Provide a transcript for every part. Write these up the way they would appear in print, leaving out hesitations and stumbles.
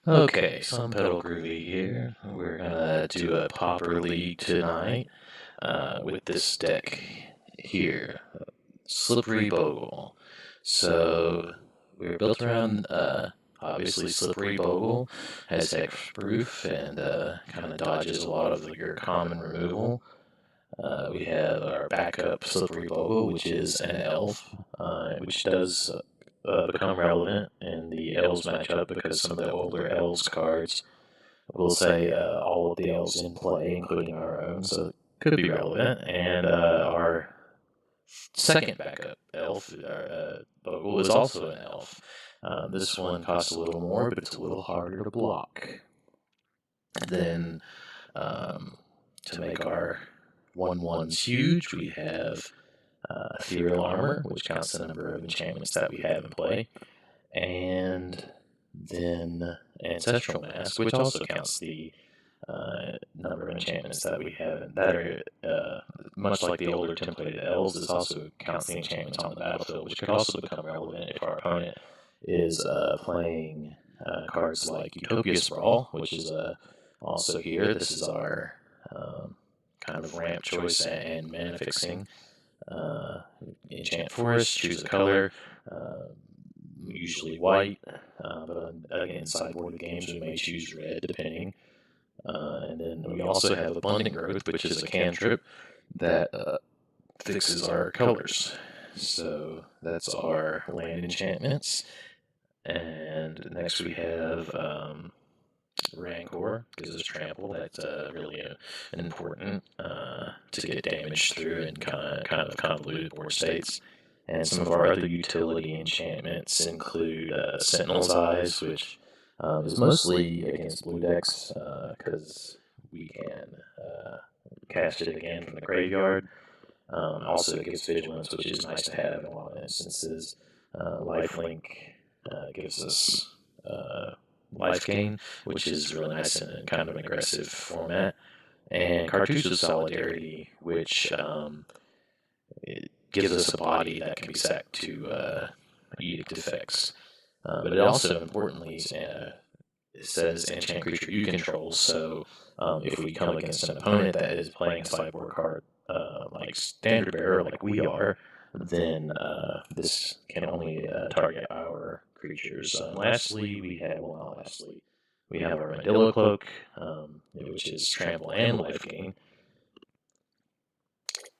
Okay, some pedal groovy here. We're gonna do a Pauper League tonight with this deck here, Slippery Bogle. So we're built around obviously Slippery Bogle has hexproof and kind of dodges a lot of your common removal. We have our backup Slippery Bogle, which is an elf, which does become relevant in the elves matchup because some of the older elves cards will say all of the elves in play, including our own, so it could be relevant. And our second backup elf, Bogle, is also an elf. This one costs a little more, but it's a little harder to block. And then to make our 1/1s huge, we have Ethereal Armor, which counts the number of enchantments that we have in play, and then Ancestral Mask, which also counts the number of enchantments that we have that are much like the older templated elves. This also counts the enchantments on the battlefield, which could also become relevant if our opponent is playing cards like Utopia Sprawl, which is also here. This is our kind of ramp choice and mana fixing. Enchant Forest, choose a color, usually white, but again, sideboard of games we may choose red depending. And then we also have Abundant Growth, which is a cantrip that fixes our colors. So that's our land enchantments. And next we have Rancor, gives us trample. That's really important to get damage through in kind of convoluted board states. And some of our other utility enchantments include Sentinel's Eyes, which is mostly against blue decks because we can cast it again from the graveyard. Also, it gives Vigilance, which is nice to have in a lot of instances. Lifelink gives us life gain, which is really nice in kind of an aggressive format. And Cartouche of Solidarity, which it gives us a body that can be sacked to Edict effects. But it also, importantly, it says enchant creature you control, so if we come against an opponent that is playing a sideboard card like Standard Bearer, like we are, then this can only target our creatures. Lastly, we have our Armadillo Cloak, which is trample and life gain.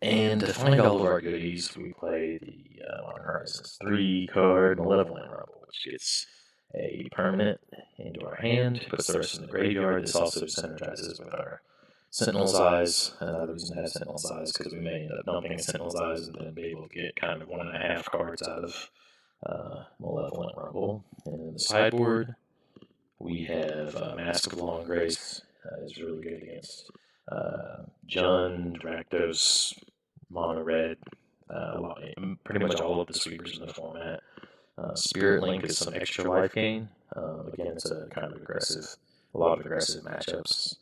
And to find all of our goodies, we play the Modern Horizons 3 card, Malevolent Rumble, which gets a permanent into our hand, puts the rest in the graveyard. This also synergizes with our Sentinel's Eyes. Another reason to have Sentinel's Eyes because we may end up dumping a Sentinel's Eyes and then be able to get kind of 1.5 cards out of Malevolent Rumble. And in the sideboard, we have Mask of Long Grace. Is really good against Jund, Rakdos, Mono Red, pretty much all of the sweepers in the format. Spirit Link is some extra life gain. Again, it's a kind of a lot of aggressive matchups.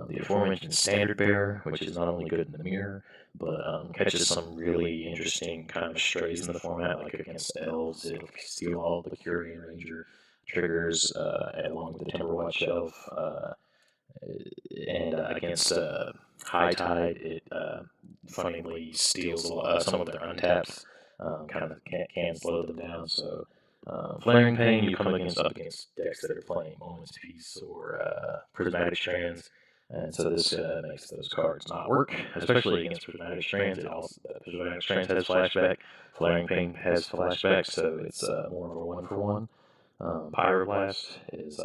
The aforementioned Standard Bearer, which is not only good in the mirror, but catches some really interesting kind of strays in the format, like against Elves, it'll steal all the Curian Ranger triggers along with the Timberwatch Shelf. And against High Tide, it funnily steals some of their untaps, kind of can slow them down. So Flaring Pain, you come up against decks that are playing Moment's Peace or Prismatic Strands, and so this makes those cards not work, especially against Prismatic Strands. Prismatic Strands has flashback, Flaring Pain has flashback, so it's more of a 1-for-1. Pyroblast is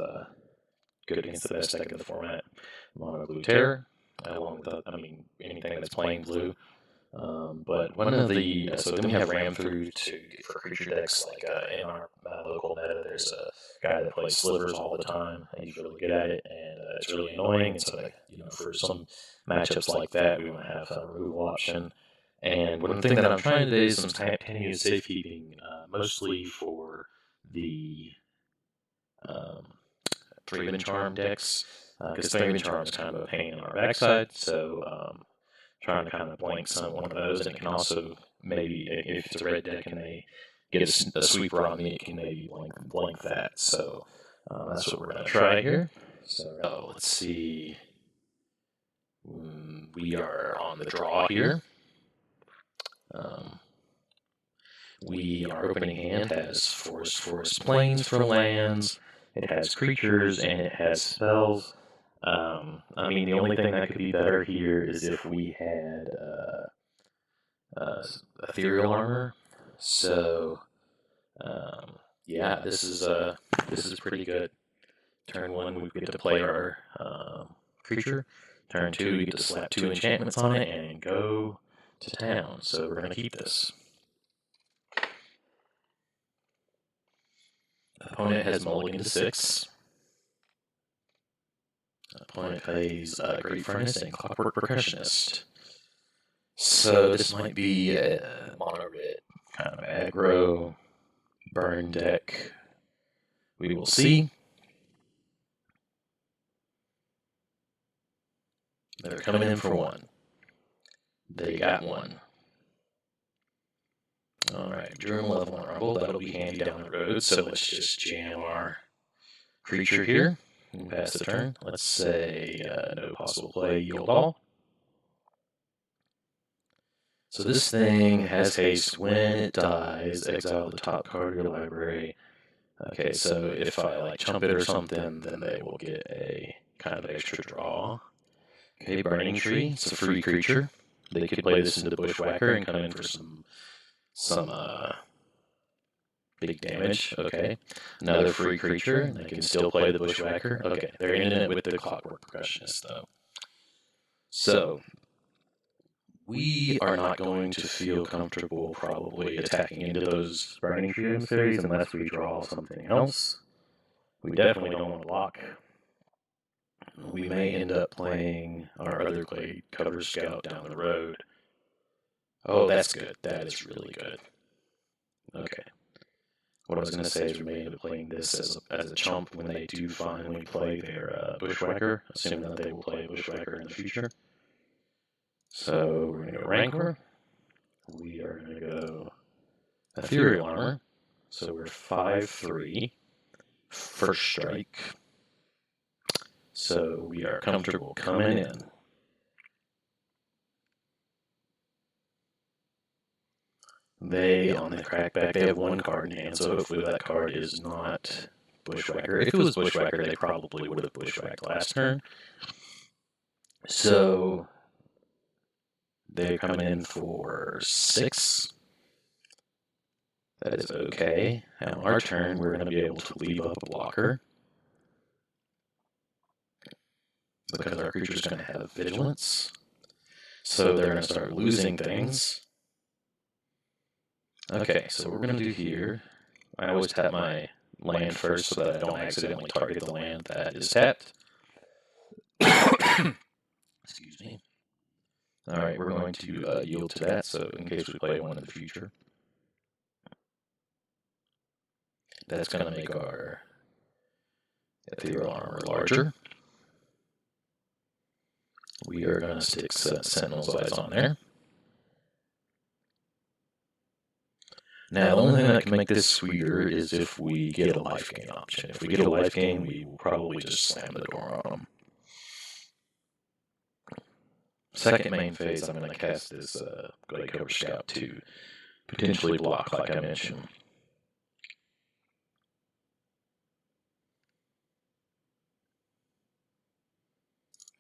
good against the best deck in the format, Mono Blue Terror, along with anything that's playing blue. But one of the so then we have Ram Through for creature decks like in our local meta. There's a guy that plays Slivers all the time, and he's really good at it, and it's really annoying. And so for some matchups like that, we want to have a removal option. And one thing that I'm trying today is some Tanya safekeeping, mostly for the Three-Man Charm decks, because Three-Man Charm is kind of a pain in our backside, so trying to kind of blank one of those, and it can also maybe, if it's a red deck and they get a sweeper on me, it can maybe blank that. So That's what we're going to try here. So let's see. We are on the draw here. Our opening hand has forest, plains for lands. It has creatures and it has spells. I mean, the only thing that could be better here is if we had ethereal armor. So, yeah, this is pretty good. Turn 1, we get to play our creature. Turn 2, we get to slap 2 enchantments on it and go to town. So we're going to keep this. Opponent has mulligan to 6. Opponent plays Great Furnace and Clockwork Percussionist. So this might be a mono red kind of aggro burn deck. We will see. They're coming in for 1. They got 1. Alright, Journal of Vulnerable. That'll be handy down the road, so let's just jam our creature here and pass the turn. Let's say no possible play, yield all. So this thing has haste. When it dies, exile the top card of your library. Okay, so if I like chump it or something, then they will get a kind of extra draw. Okay, Burning Tree. It's a free creature. They could play this into Bushwhacker and come in for some big damage. Okay, another free creature. They can still play the Bushwhacker. Okay, they're in it with the Clockwork Percussionist though. So we are not going to feel comfortable probably attacking into those Burning Tree emissaries unless we draw something else. We definitely don't want to block. We may end up playing our other Glade Cover Scout down the road. Oh, that's good. That is really good. Okay. What I was going to say is we may end up playing this as a chump when they do finally play their Bushwhacker, assuming that they will play Bushwhacker in the future. So we're going to go Rancor. We are going to go Ethereal Armor. So we're 5/3. First strike. So we are comfortable coming in. They, on the crackback, they have 1 card in hand, so hopefully that card is not Bushwhacker. If it was Bushwhacker, they probably would have Bushwhacked last turn. So they're coming in for 6. That is okay. And on our turn, we're going to be able to leave up a blocker, because our creature's going to have Vigilance. So they're going to start losing things. Okay, so what we're going to do here, I always tap my land first so that I don't accidentally target the land that is tapped. Excuse me. Alright, we're going to yield to that, so in case we play one in the future. That's going to make our Ethereal Armor larger. We are going to stick Sentinel's Eyes on there. Now, the only thing that can make this sweeter is if we get a life gain option. If we get a life gain, we will probably just slam the door on them. Second main phase, I'm going to cast this Glade Cover Scout to potentially block, like I mentioned.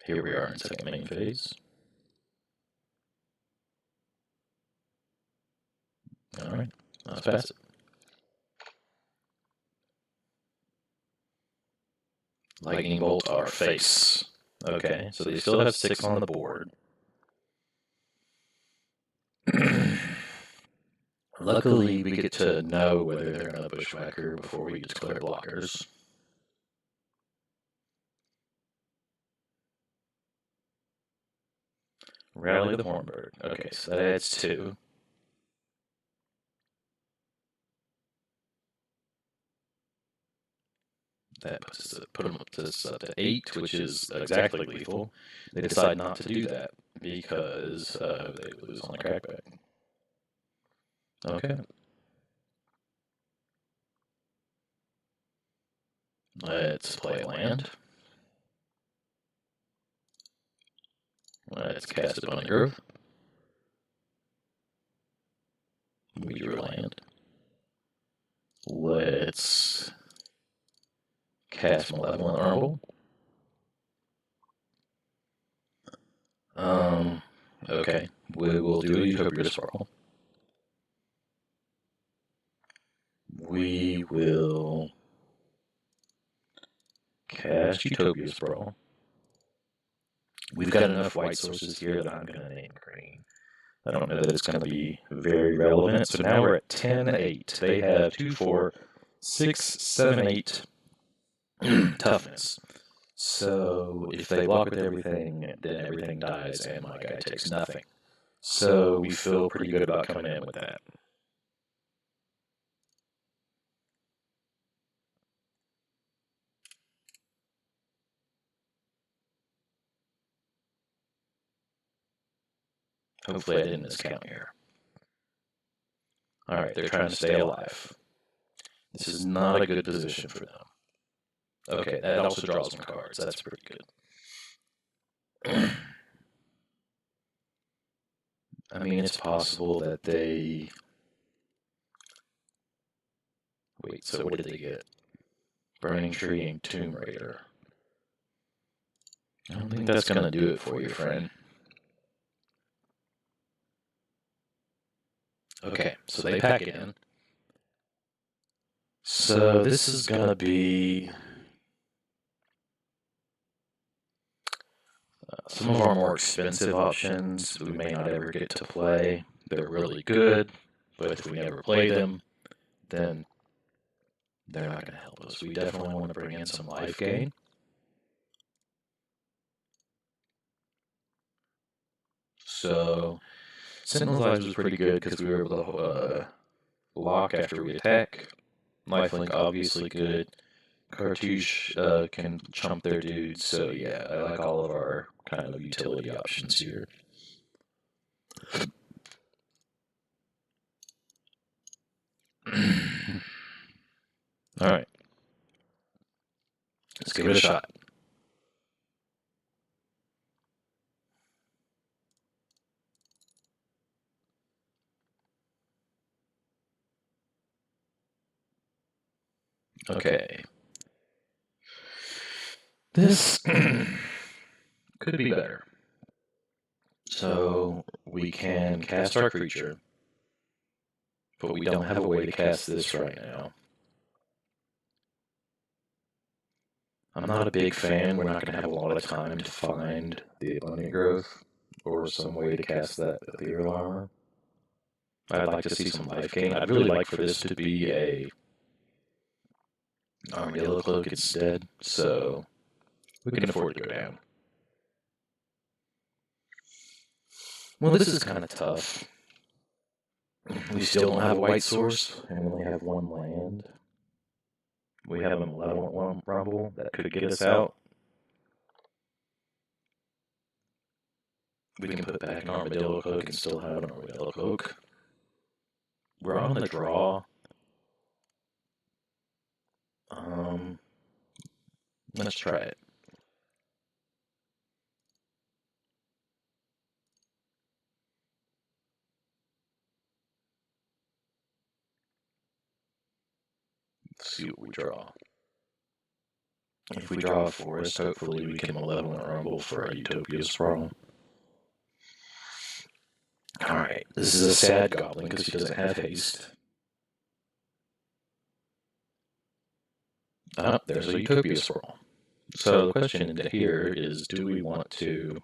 Here we are in second main phase. Alright, let's pass it. Lightning Bolt our face. Okay, so they still have 6 on the board. Luckily, we get to know whether they're going to Bushwhacker before we declare blockers. Rally the Hornbird. Okay, so that adds 2. That put them up to 8, which is exactly lethal. They decide not to do that because they lose on the crackback. Okay. Let's play land. Let's cast Abundant Growth. We drew a land. Let's cast Malevolent Rumble. Okay. We will do a Utopia Sprawl. We will cast Utopia Sprawl. We've got enough white sources here that I'm going to name green. I don't know that it's going to be very relevant. So now we're at 10-8. They have 2, 4, 6, 7, 8 toughness. So if they block with everything, then everything dies and my guy takes nothing. So we feel pretty good about coming in with that. Hopefully I didn't miscount here. Alright, they're trying to stay alive. This is not a good position for them. Okay, that also draws some cards. That's pretty good. I mean, it's possible that they... Wait, so what did they get? Burning Tree and Tomb Raider. I don't think that's going to do it for you, friend. Okay, so they pack it in. So this is going to be... some of our more expensive options we may not ever get to play. They're really good, but if we never play them, then they're not going to help us. We definitely want to bring in some life gain. So, Sentinel's Eyes was pretty good because we were able to lock after we attack. Lifelink obviously good. Cartouche can chump their dudes, so yeah, I like all of our kind of utility options here. Alright. Let's give it a shot. Okay. This could be better. So we can cast our creature, but we don't have a way to cast this right now. I'm not a big fan. We're not going to have a lot of time to find the Abundant Growth or some way to cast that Ethereal Armor. I'd like to see some life gain. I'd really like for this to be a Armadillo Cloak instead, so we can afford to go down. Well, this is kind of tough. We still don't have a white source, and we only have one land. We have a Malevolent Rumble that could get us out. We can put back an Armadillo Cloak and still have an Armadillo Cloak. We're on the draw. Let's try it. Let's see what we draw. If we draw a forest, hopefully we can Malevolent Rumble for a Utopia Sprawl. Alright, this is a sad goblin because he doesn't have haste. There's a Utopia Sprawl. So the question here is, do we want to...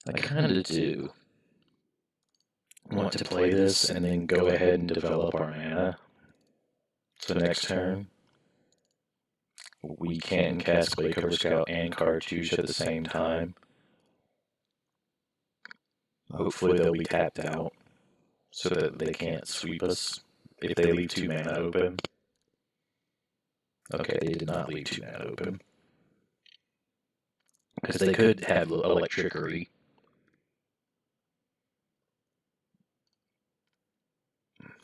I kind of do want to play this and then go ahead and develop our mana. So next turn, we can cast Bladecover Scout and Cartouche at the same time. Hopefully they'll be tapped out so that they can't sweep us if they leave 2 mana open. Okay, they did not leave 2 mana open. Because they could have Electrickery.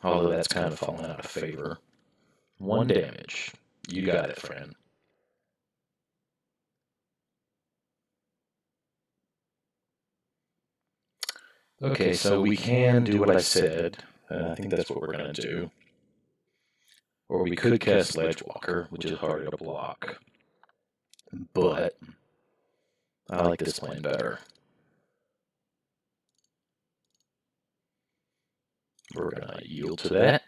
Although that's kind of fallen out of favor. 1 damage. You got it, friend. Okay, so we can do what I said. I think that's what we're going to do. Or we could cast Ledgewalker, which is harder to block. But I like this plan better. We're going to yield to that.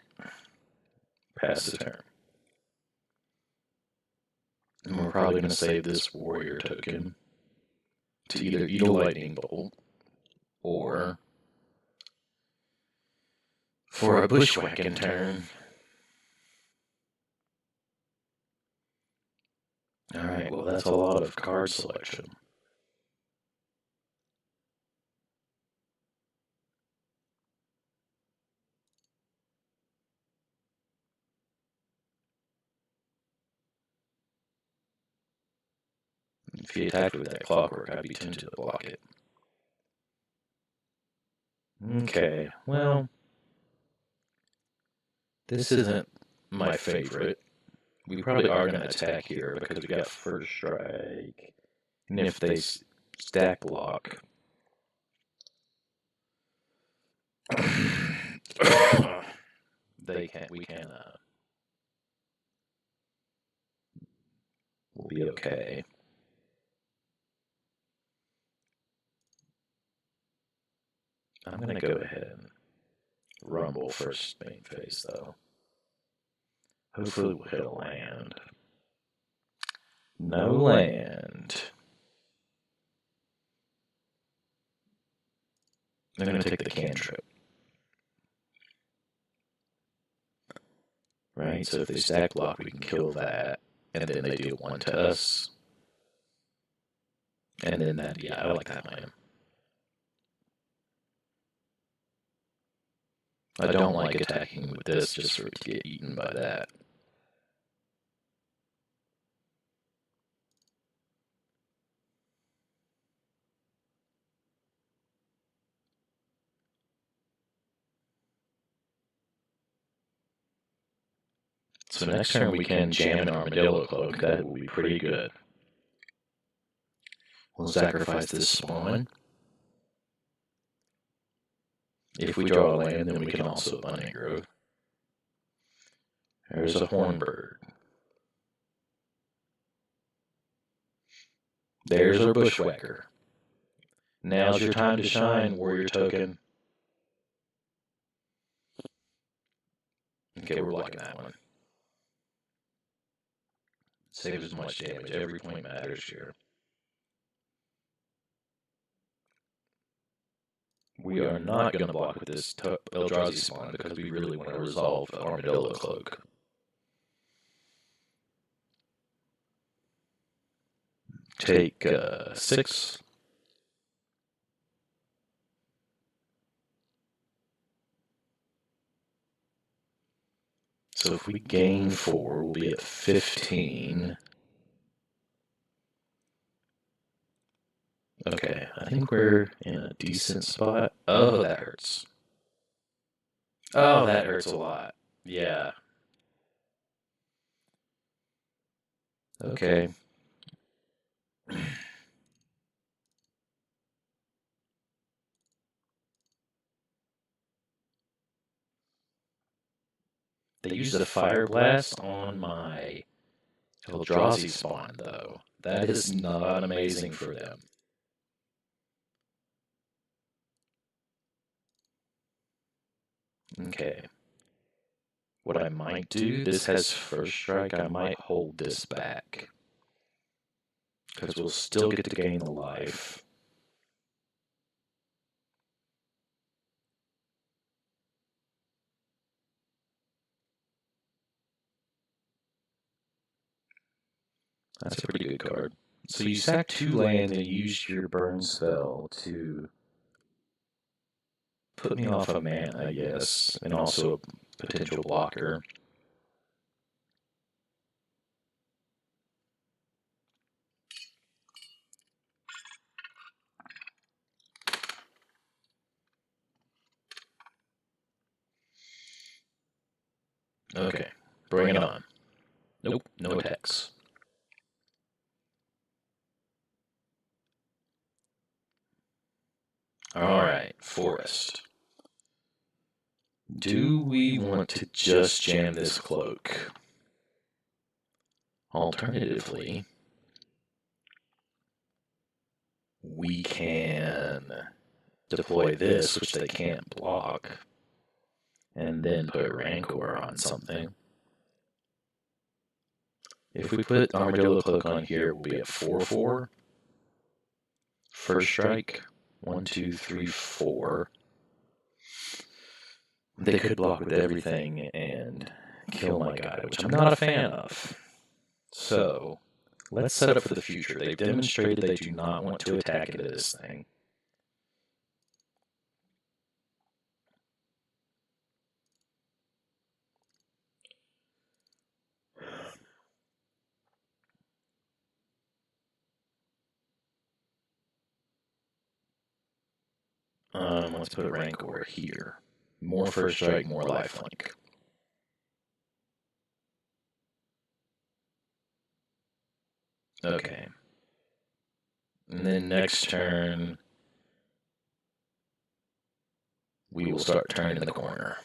Pass the turn. And we're probably going to save this warrior token to either eat a lightning bolt or for a bushwhacking turn. Alright, well that's a lot of card selection. If he attacked with that clockwork, I'd be tempted to block it. Okay, well, this isn't my favorite. We probably are going to attack here because we got first strike. And if they stack block... we'll be okay. I'm going to go ahead and rumble first main phase, though. Hopefully we'll hit a land. No land. I'm going to take the cantrip. Right, so if they stack block, we can kill that. And then they deal 1 to us. And then that, yeah, I like that plan. I don't like attacking with this just for it to get eaten by that. So next turn we can jam an Armadillo Cloak. That will be pretty good. We'll sacrifice this spawn. If we draw a land, then we can also Bunny Grove. There's a Hornbird. There's our Bushwhacker. Now's your time to shine, warrior token. Okay, we're blocking that one. Save as much damage. Every point matters here. We are not going to block with this Eldrazi spawn because we really want to resolve the Armadillo Cloak. Take 6. So if we gain 4, we'll be at 15. Okay, I think we're in a decent spot. Oh, that hurts. Oh, that hurts a lot. Yeah. Okay. They used a Fire Blast on my Eldrazi spawn, though. That is not amazing for them. Okay. What I might do, this has first strike, I might hold this back. Because we'll still get to gain the life. That's a pretty good card. So you sack 2 land and use your burn spell to put me off a mana, I guess, and also a potential blocker. Okay, Bring it on. Nope, no attacks. Alright, forest. Do we want to just jam this cloak? Alternatively, we can deploy this, which they can't block, and then put Rancor on something. If we put Armadillo Cloak on here, we'll be at 4/4. First strike. 1, 2, 3, 4. They could block with everything and kill my guy, which I'm not a fan of. So, let's set up for the future. They've demonstrated they do not want to attack into this thing. Let's put a Rancor here. More first strike, more lifelink. Okay. And then next turn, we will start turning the corner.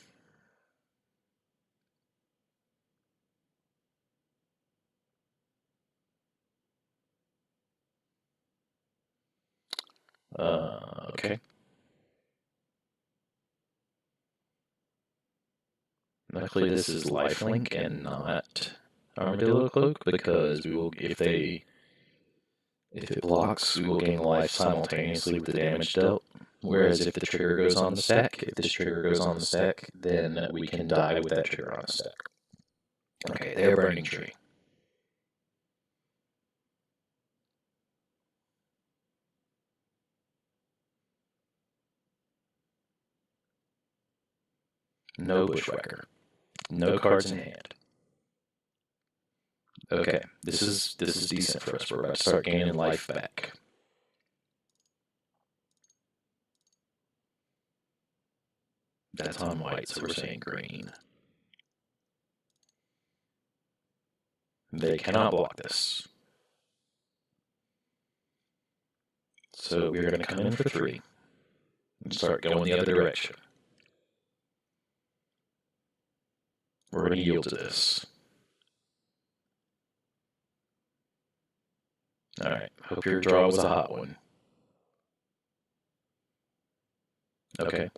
Okay. Luckily, this is lifelink and not Armadillo Cloak, because we will, if it blocks, we will gain life simultaneously with the damage dealt. Whereas if the trigger goes on the stack, then we can die with that trigger on the stack. Okay, they're burning tree. No Bushwhacker. No cards in hand. Okay, this is decent for us. We're about to start gaining life back. That's on white, so we're saying green. They cannot block this. So we're going to come in for 3 and start going the other direction. We're going to yield to this. Alright, hope your draw was a hot one. Okay.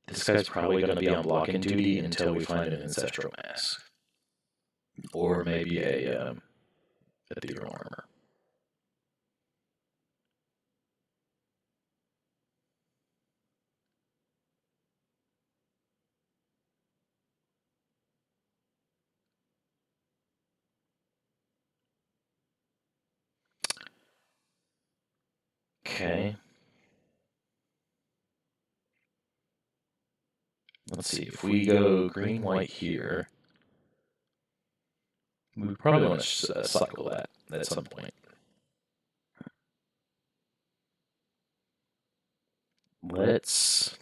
This guy's probably going to be on blocking duty until we find an Ancestral Mask. Or maybe a Ethereal Armor. Okay. Let's see, if we go green-white here, we probably want to cycle that at some point. Let's...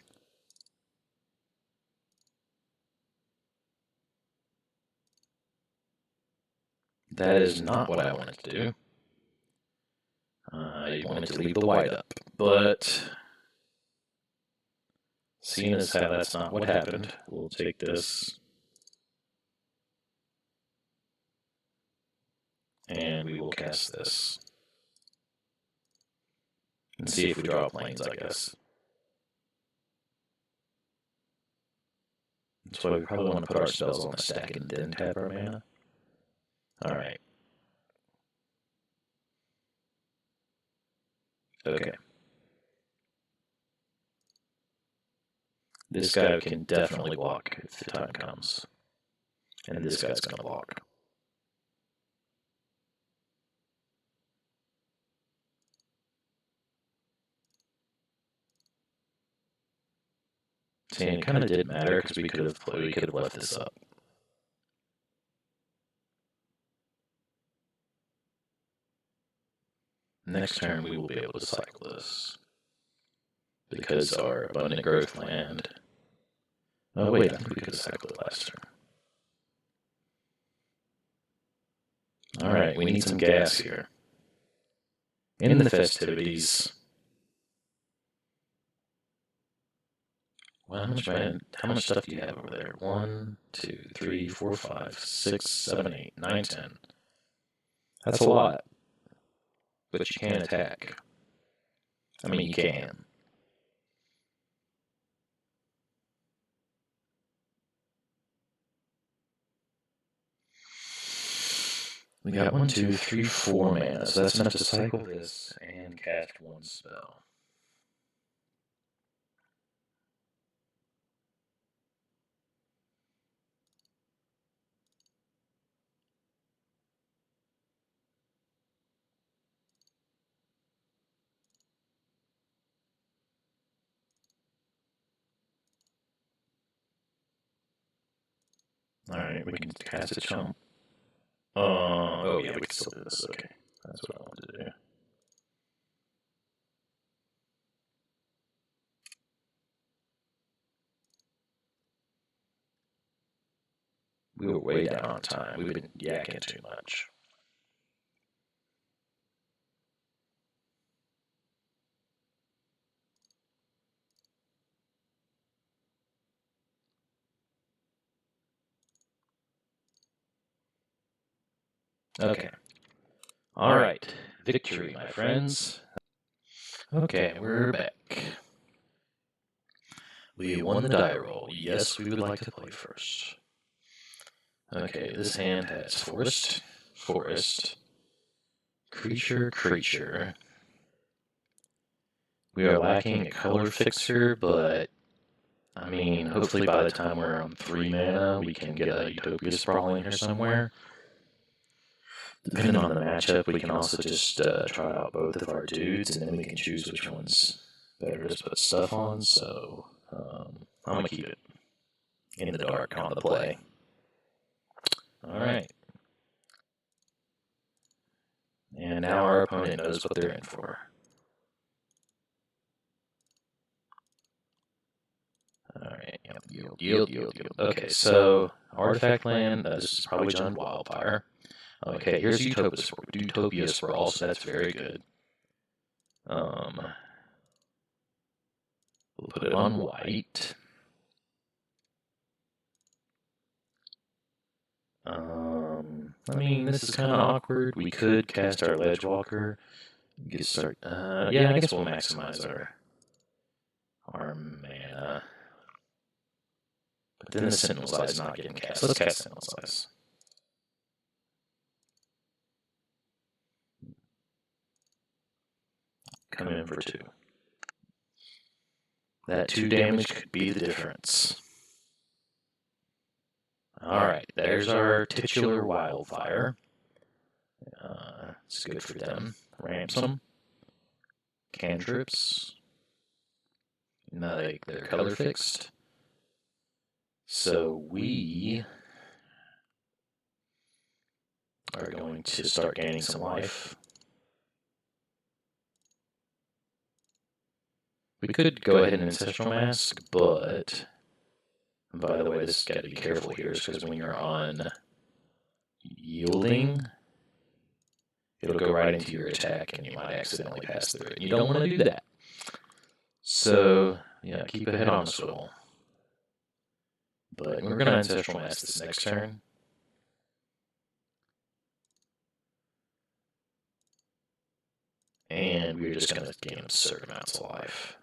That is not what I wanted to do. I wanted to leave the white up, but seeing as how that's not what happened, we'll take this and we will cast this and see if we draw planes, I guess. That's why we probably want to put our spells on the stack and then tap our mana. Alright. Okay. This guy can definitely block if the time comes. And this guy's going to block. See, it kind of did matter because we could have left this up. Next turn we will be able to cycle this. Because our abundant growth land... Oh wait, I think we could have cycled it last turn. Alright, we need some gas here. In the festivities. Well, how much stuff do you have over there? 1, 2, 3, 4, 5, 6, 7, 8, 9, 10. That's a lot. But you can attack. I mean, you can. We got 1, 2, 3, 4 mana, so that's enough to cycle this and cast one spell. Alright, we can cast a chump. Oh yeah, we can still do this, okay. That's what I wanted to do. We were way down on time. We've been yakking too much. Okay. Alright. Victory, my friends. Okay, we're back. We won the die roll. Yes, we would like to play first. Okay, this hand has forest, forest, creature, creature. We are lacking a color fixer, but I mean, hopefully by the time we're on 3 mana, we can get a Utopia Sprawl in here somewhere. Depending on the matchup, we can also just try out both of our dudes, and then we can choose which one's better to put stuff on, so I'm going to keep it in the dark on the play. Alright. And now our opponent knows what they're in for. Alright, yield. Okay, so artifact land, this is probably John Wildfire. Okay, here's Utopia Sprawl, so that's very good. We'll put it on white. I mean, this is kind of awkward. We could cast our Ledgewalker. Yeah, I guess we'll maximize our mana. But then the Sentinel's Eye is not getting cast. Let's cast Sentinel's Eyes. Come in for 2. That 2 damage could be the difference. Alright, there's our titular Wildfire. It's good for them. Ramps them. Cantrips. They're color fixed. So we are going to start gaining some life. We could go ahead and Ancestral Mask, but by the way, this has got to be careful here, because when you're on yielding, it'll go right into your attack, and you might accidentally pass through it. And you don't want to do that. So, yeah, keep a head on the swivel. But we're going to Ancestral Mask this next turn. And we're just going to gain absurd amounts of life.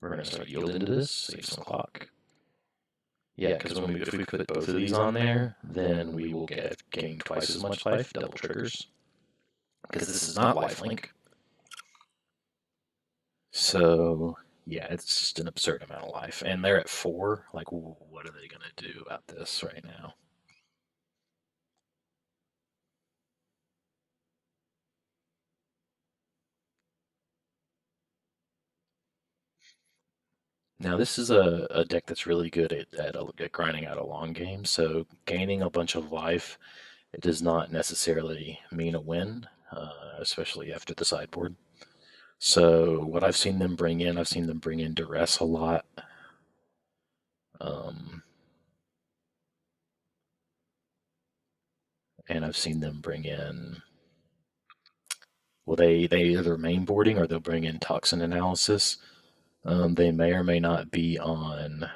We're going to start yielding to this, save some clock. Yeah, because if we put both of these on there, then we will gain twice as much life, double triggers. Because this is not lifelink. So, yeah, it's just an absurd amount of life. And they're at 4. Like, what are they going to do about this right now? Now, this is a deck that's really good at grinding out a long game, so gaining a bunch of life it does not necessarily mean a win, especially after the sideboard. So what I've seen them bring in duress a lot. Um, and I've seen them bring in, well, they either main boarding or they'll bring in toxin analysis. They may or may not be on,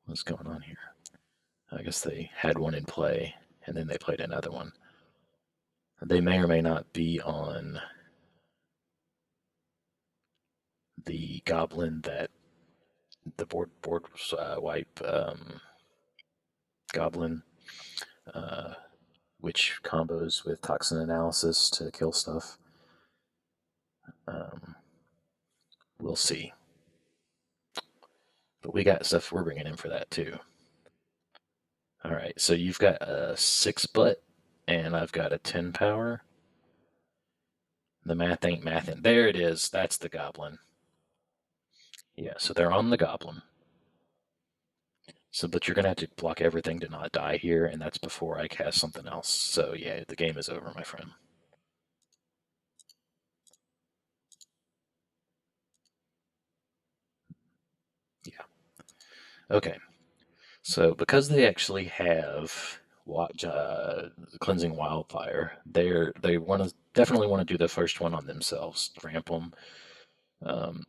what's going on here? I guess they had one in play and then they played another one. They may or may not be on the goblin that the board wipe goblin, uh, which combos with toxin analysis to kill stuff. Um, we'll see. But we got stuff we're bringing in for that too. All right, so you've got a 6 butt, and I've got a 10 power. The math ain't mathin'. There it is. That's the goblin. Yeah, so they're on the goblin. So, but you're gonna have to block everything to not die here, and that's before I cast something else. So yeah, the game is over, my friend. Yeah. Okay. So because they actually have cleansing wildfire, they want to definitely want to do the first one on themselves, ramp them, um,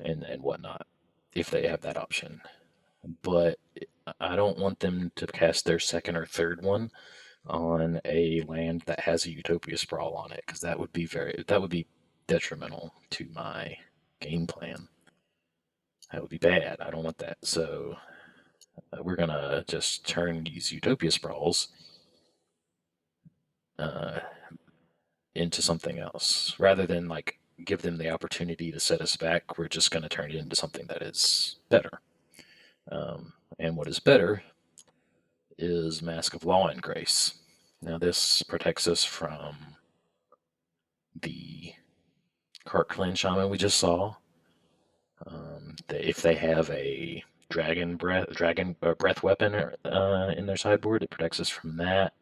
and whatnot, if they have that option. But I don't want them to cast their second or third one on a land that has a Utopia Sprawl on it, because that would be detrimental to my game plan. That would be bad. I don't want that. So we're gonna just turn these Utopia Sprawls uh, into something else rather than like give them the opportunity to set us back. We're just gonna turn it into something that is better. And what is better is Mask of Law and Grace. Now this protects us from the Cart Clan Shaman we just saw. If they have a dragon breath weapon in their sideboard, it protects us from that.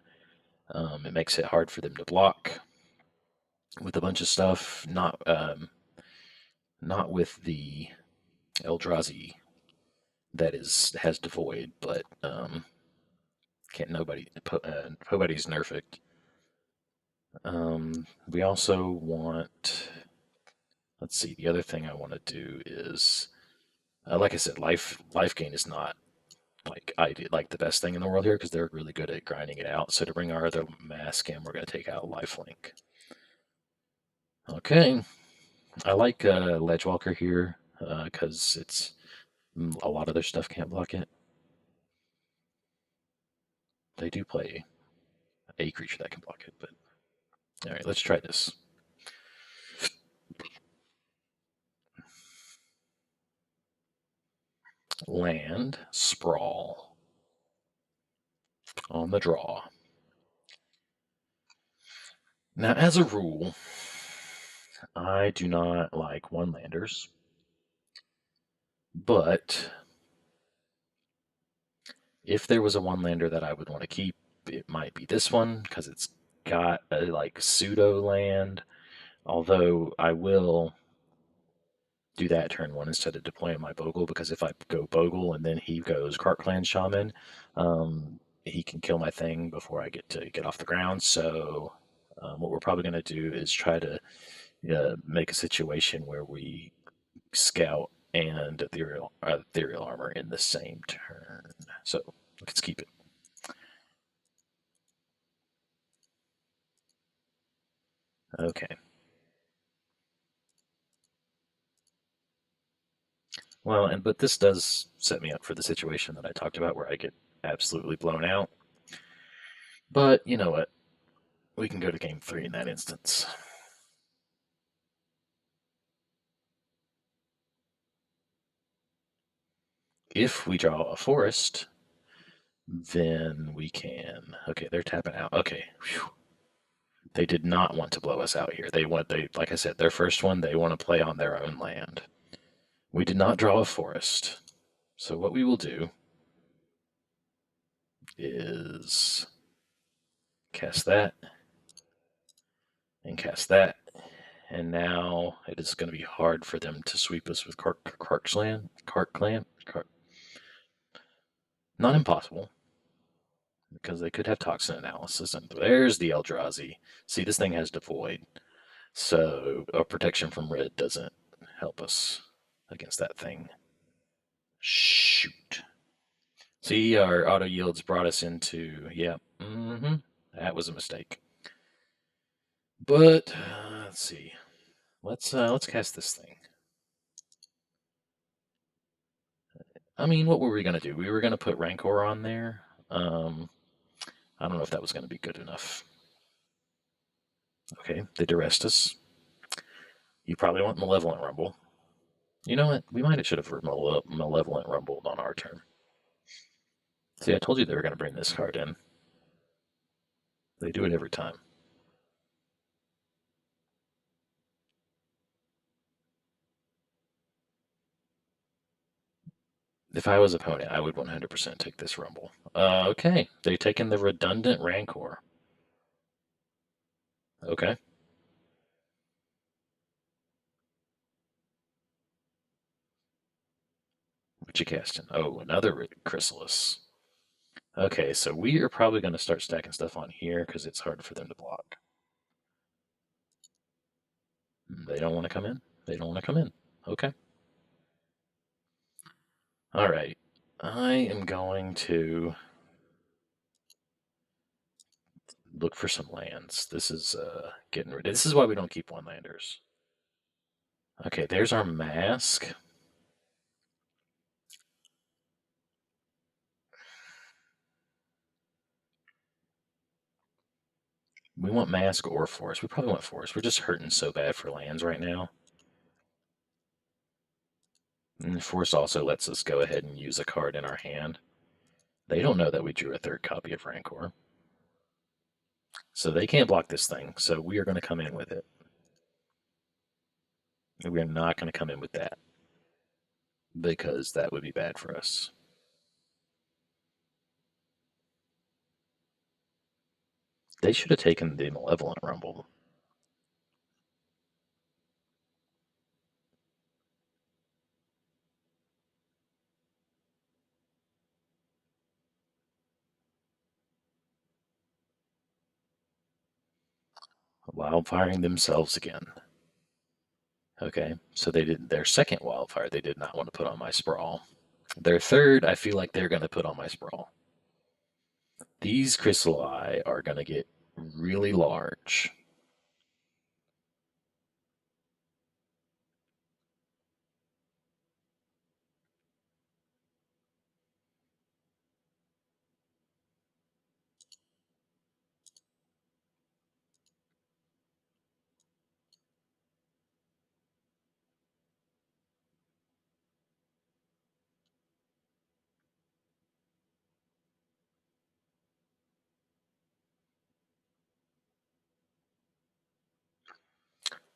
It makes it hard for them to block with a bunch of stuff. Not with the Eldrazi that has devoid, but can't nobody's nerfed. We also want. Let's see. The other thing I want to do is, like I said, life gain is not like the best thing in the world here because they're really good at grinding it out. So to bring our other mask in, we're going to take out lifelink. Okay, I like Ledgewalker here because it's a lot of their stuff can't block it. They do play a creature that can block it, but all right, let's try this. Land Sprawl on the draw. Now, as a rule, I do not like one-landers, but if there was a one-lander that I would want to keep, it might be this one because it's got a like pseudo land. Although I will do that turn one instead of deploying my Bogle because if I go Bogle and then he goes Cart Clan Shaman, he can kill my thing before I get off the ground. So what we're probably going to do is try to make a situation where we scout and ethereal armor in the same turn. So let's keep it. Okay. Well, but this does set me up for the situation that I talked about where I get absolutely blown out. But you know what? We can go to game 3 in that instance. If we draw a forest, then we can. Okay, they're tapping out. Okay, whew. They did not want to blow us out here. Like I said, their first one, they want to play on their own land. We did not draw a forest. So what we will do is cast that and cast that. And now it is going to be hard for them to sweep us with Cart Clan. Not impossible, because they could have toxin analysis. And there's the Eldrazi. See, this thing has Devoid. So a protection from red doesn't help us against that thing. Shoot. See, our auto yields brought us into, yeah, that was a mistake. But let's see. Let's cast this thing. I mean, what were we gonna do? We were gonna put Rancor on there. I don't know if that was gonna be good enough. Okay, they duressed us. You probably want Malevolent Rumble. You know what? We might have should have Malevolent Rumbled on our turn. See, I told you they were gonna bring this card in. They do it every time. If I was opponent, I would 100% take this Rumble. Okay, they're taking the redundant Rancor. Okay. What you casting? Oh, another Chrysalis. Okay, so we are probably going to start stacking stuff on here because it's hard for them to block. They don't want to come in. They don't want to come in. Okay. All right. I am going to look for some lands. This is getting rid. This is why we don't keep one-landers. Okay, there's our mask. We want mask or forest. We probably want forest. We're just hurting so bad for lands right now. And forest also lets us go ahead and use a card in our hand. They don't know that we drew a third copy of Rancor. So they can't block this thing. So we are going to come in with it. We're not going to come in with that, because that would be bad for us. They should have taken the Malevolent Rumble. Wildfiring themselves again. Okay, so they did their second Wildfire. They did not want to put on my Sprawl. Their third, I feel like they're going to put on my Sprawl. These Crystalli are going to get really large.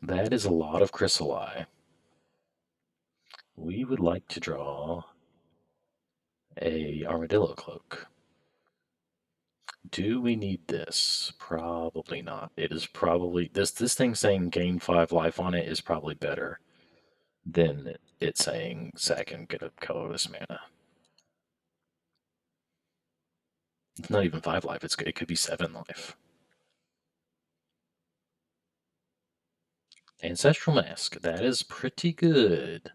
That is a lot of Crystalli. We would like to draw a Armadillo Cloak. Do we need this? Probably not. It is probably this thing saying gain 5 life on it is probably better than it saying sack and get a colorless mana. It's not even 5 life. It could be 7 life. Ancestral Mask. That is pretty good.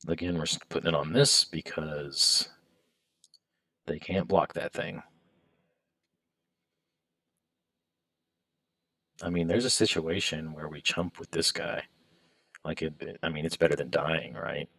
Again, we're putting it on this because they can't block that thing. I mean, there's a situation where we chump with this guy. Like, I mean, it's better than dying, right?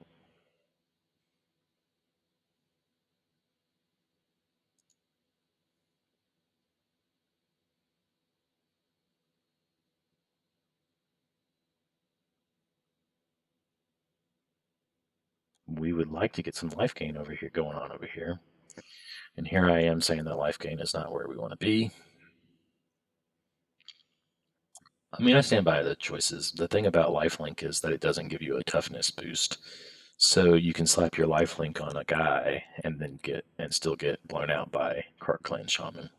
We would like to get some life gain over here going on over here. And here I am saying that life gain is not where we want to be. I mean, I stand by the choices. The thing about lifelink is that it doesn't give you a toughness boost. So you can slap your lifelink on a guy and then still get blown out by Cart Clan Shaman.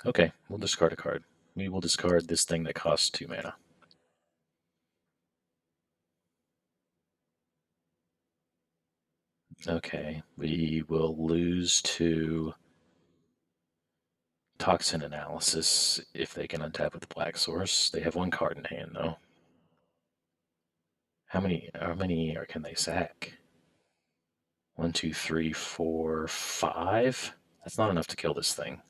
Okay, we'll discard a card. We will discard this thing that costs 2 mana. Okay, we will lose to Toxin Analysis if they can untap with the Black Source. They have 1 card in hand, though. How many can they sack? 1, 2, 3, 4, 5? That's not enough to kill this thing.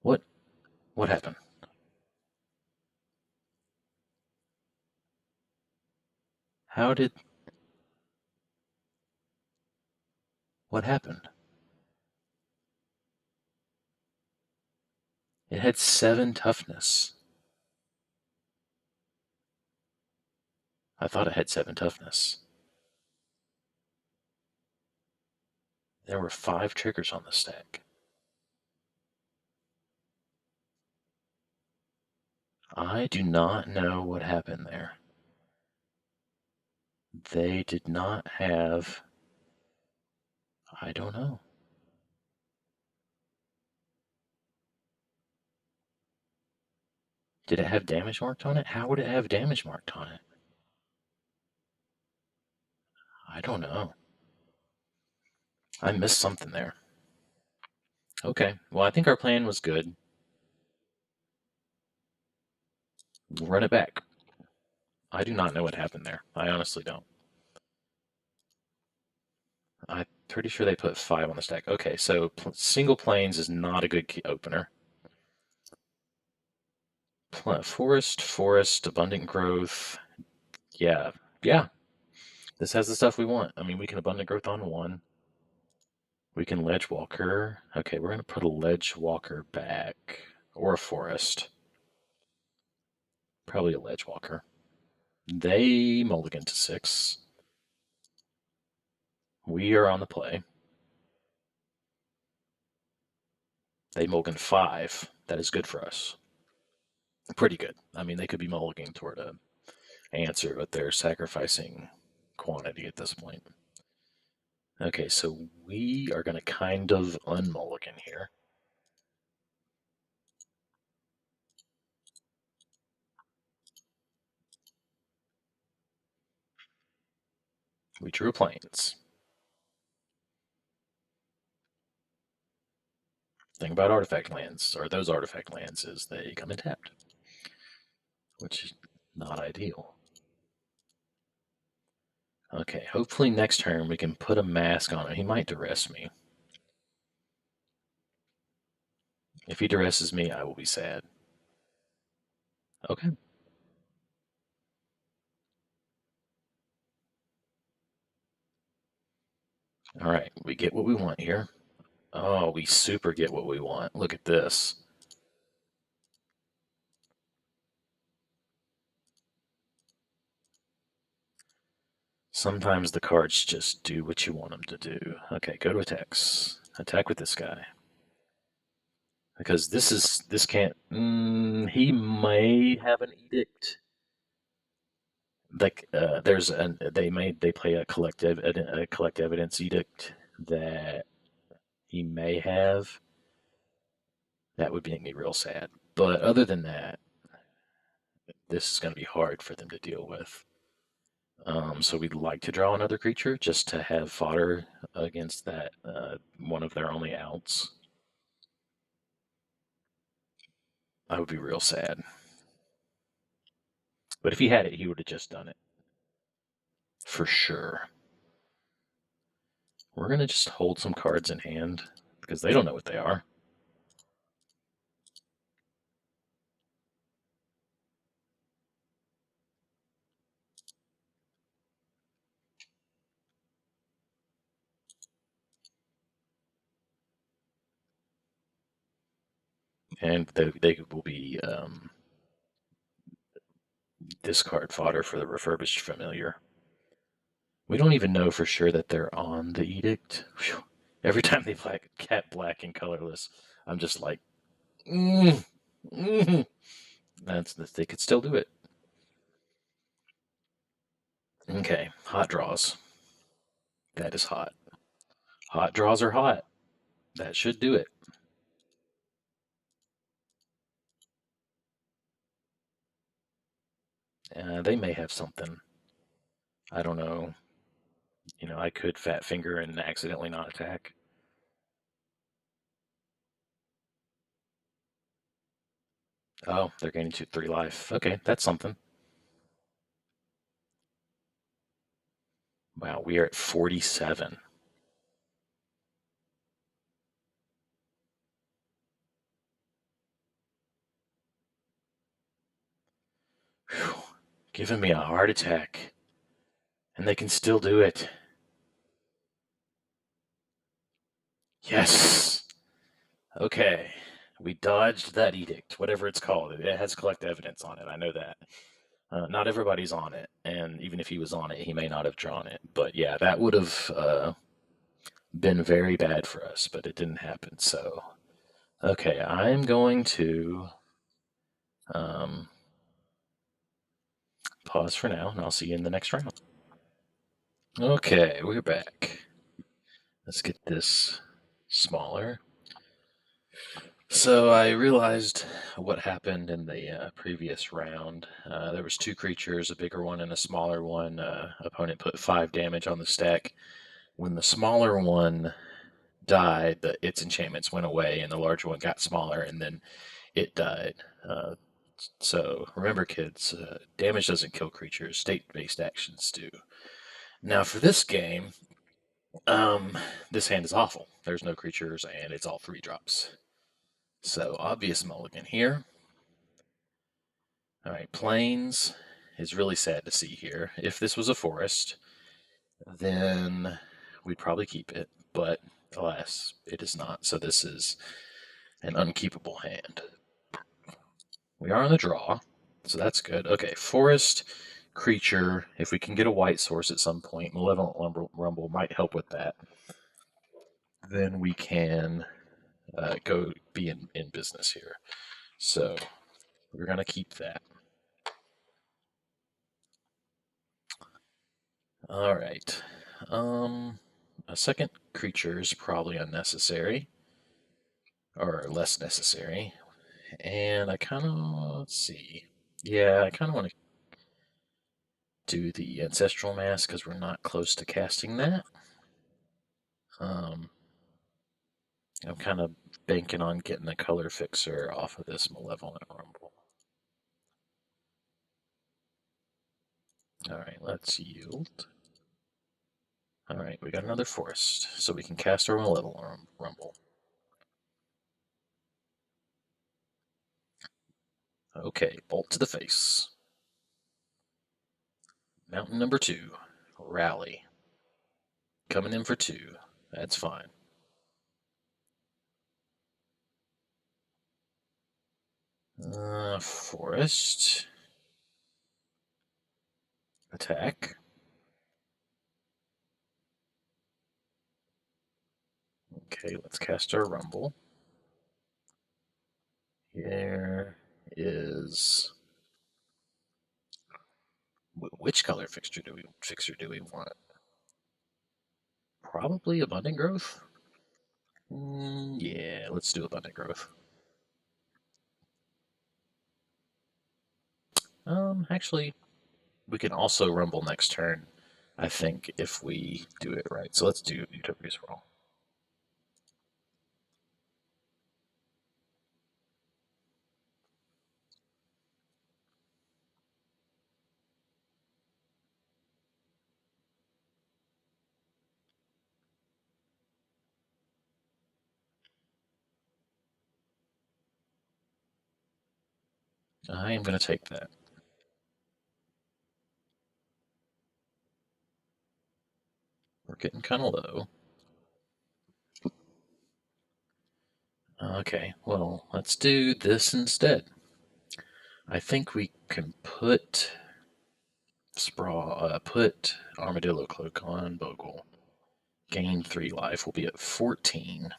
What? What happened? How did... What happened? It had 7 toughness. I thought it had 7 toughness. There were 5 triggers on the stack. I do not know what happened there. They did not have... I don't know. Did it have damage marked on it? How would it have damage marked on it? I don't know. I missed something there. Okay, well, I think our plan was good. We'll run it back. I do not know what happened there. I honestly don't. I'm pretty sure they put 5 on the stack. Okay, so single planes is not a good key opener. Forest, abundant growth. Yeah, yeah. This has the stuff we want. I mean, we can abundant growth on 1. We can ledge walker. Okay, we're gonna put a ledge walker back. Or a forest. Probably a ledge walker. They mulligan to 6. We are on the play. They mulligan 5. That is good for us. Pretty good. I mean, they could be mulliganing toward a answer, but they're sacrificing quantity at this point. Okay, so we are going to kind of unmulligan here. We drew planes. Thing about artifact lands, or those artifact lands, is they come in tapped, which is not ideal. Okay, hopefully next turn we can put a mask on him. He might duress me. If he duresses me, I will be sad. Okay. All right, we get what we want here. Oh, we super get what we want. Look at this. Sometimes the cards just do what you want them to do. Okay, go to attacks. Attack with this guy. Because this can't... he may have an edict. Like, they play a collect evidence edict that he may have. That would make me real sad. But other than that, this is going to be hard for them to deal with. So we'd like to draw another creature just to have fodder against that one of their only outs. I would be real sad. But if he had it, he would have just done it. For sure. We're going to just hold some cards in hand because they don't know what they are. And they will be discard fodder for the refurbished familiar. We don't even know for sure that they're on the edict. Whew. Every time they play cat black and colorless, I'm just like, they could still do it. Okay, hot draws. That is hot. Hot draws are hot. That should do it. They may have something. I don't know. I could fat finger and accidentally not attack. Oh, they're gaining 3 life. Okay, that's something. Wow, we are at 47. Whew. Giving me a heart attack. And they can still do it. Yes! Okay. We dodged that edict, whatever it's called. It has collect evidence on it. I know that. Not everybody's on it, and even if he was on it, he may not have drawn it. But yeah, that would have been very bad for us, but it didn't happen. So, okay, I'm going to um, pause for now, and I'll see you in the next round. Okay, we're back. Let's get this smaller. So I realized what happened in the previous round. There was 2 creatures, a bigger one and a smaller one. Opponent put 5 damage on the stack. When the smaller one died, its enchantments went away, and the larger one got smaller, and then it died. So remember, kids, damage doesn't kill creatures. State-based actions do. Now for this game, this hand is awful. There's no creatures, and it's all 3 drops. So obvious mulligan here. All right, plains is really sad to see here. If this was a forest, then we'd probably keep it, but alas, it is not. So this is an unkeepable hand. We are on the draw, so that's good. Okay, forest creature. If we can get a white source at some point, Malevolent Rumble might help with that. Then we can go be in business here. So we're going to keep that. All right. A second creature is probably unnecessary, or less necessary. And I kind of, let's see. Yeah, I kind of want to do the Ancestral Mask because we're not close to casting that. Um, I'm kind of banking on getting a color fixer off of this Malevolent Rumble. All right, let's yield. All right, we got another forest, so we can cast our Malevolent Rumble. Okay, bolt to the face. Mountain number 2, Rally. Coming in for 2. That's fine. Forest. Attack. Okay, let's cast our Rumble. Here is... Which color fixture do we want? Probably Abundant Growth? Yeah, let's do Abundant Growth. Actually, we can also Rumble next turn, I think, if we do it right. So let's do Utopia's Roll. I am going to take that. We're getting kind of low. Okay, well, let's do this instead. I think we can put put Armadillo Cloak on Bogle. Gain 3 life. We'll be at 14.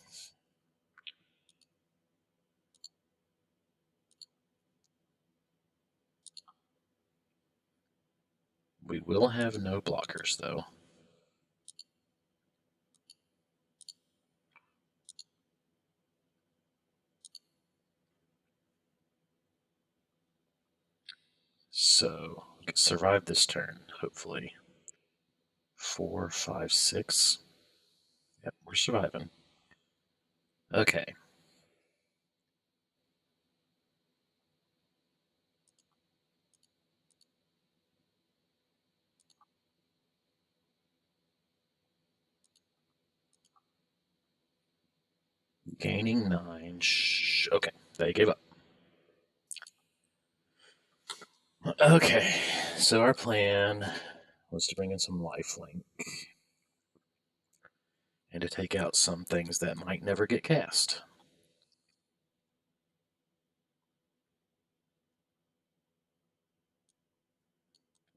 We will have no blockers, though. So, survive this turn, hopefully. 4, 5, 6. Yep, we're surviving. Okay. Gaining 9. Okay, they gave up. Okay, so our plan was to bring in some lifelink and to take out some things that might never get cast.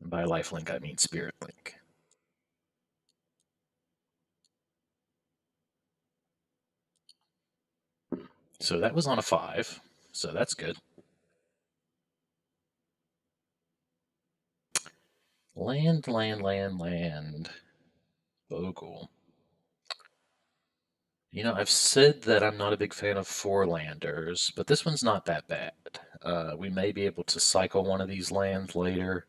And by lifelink, I mean spirit link. So that was on a 5, so that's good. Land, land, land, land. Bogle. You know, I've said that I'm not a big fan of 4-landers, but this one's not that bad. We may be able to cycle one of these lands later,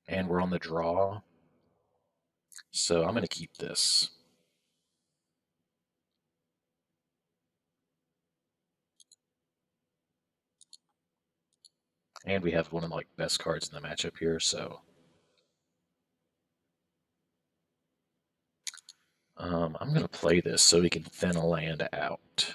and we're on the draw, so I'm going to keep this. And we have one of the best cards in the matchup here, so I'm going to play this so we can thin a land out.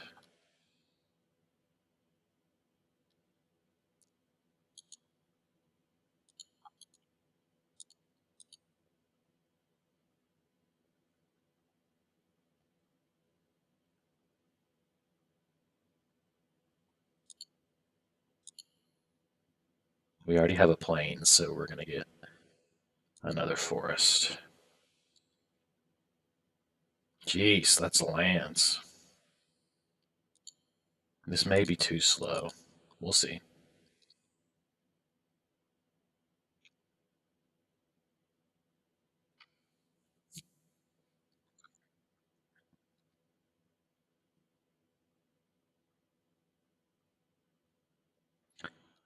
We already have a plane, so we're going to get another forest. Jeez, that's lands. This may be too slow. We'll see.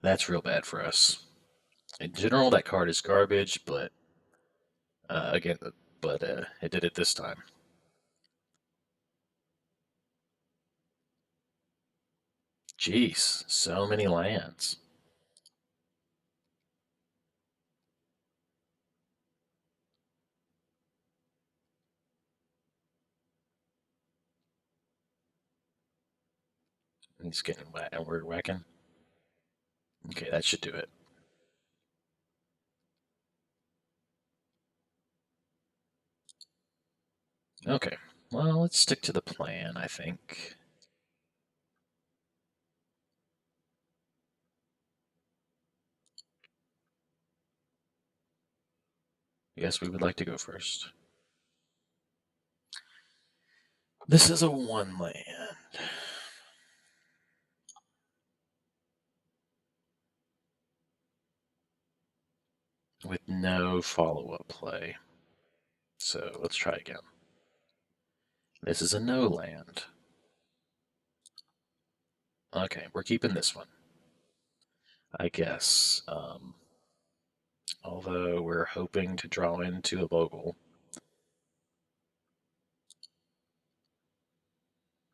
That's real bad for us. In general, that card is garbage, but again, but it did it this time. Jeez, so many lands. He's getting whacked, and we're whacking. Okay, that should do it. Okay, well, let's stick to the plan, I think. Yes, we would like to go first. This is a 1 land. With no follow-up play. So let's try again. This is a no land. Okay, we're keeping this one, I guess. Although we're hoping to draw into a Bogle.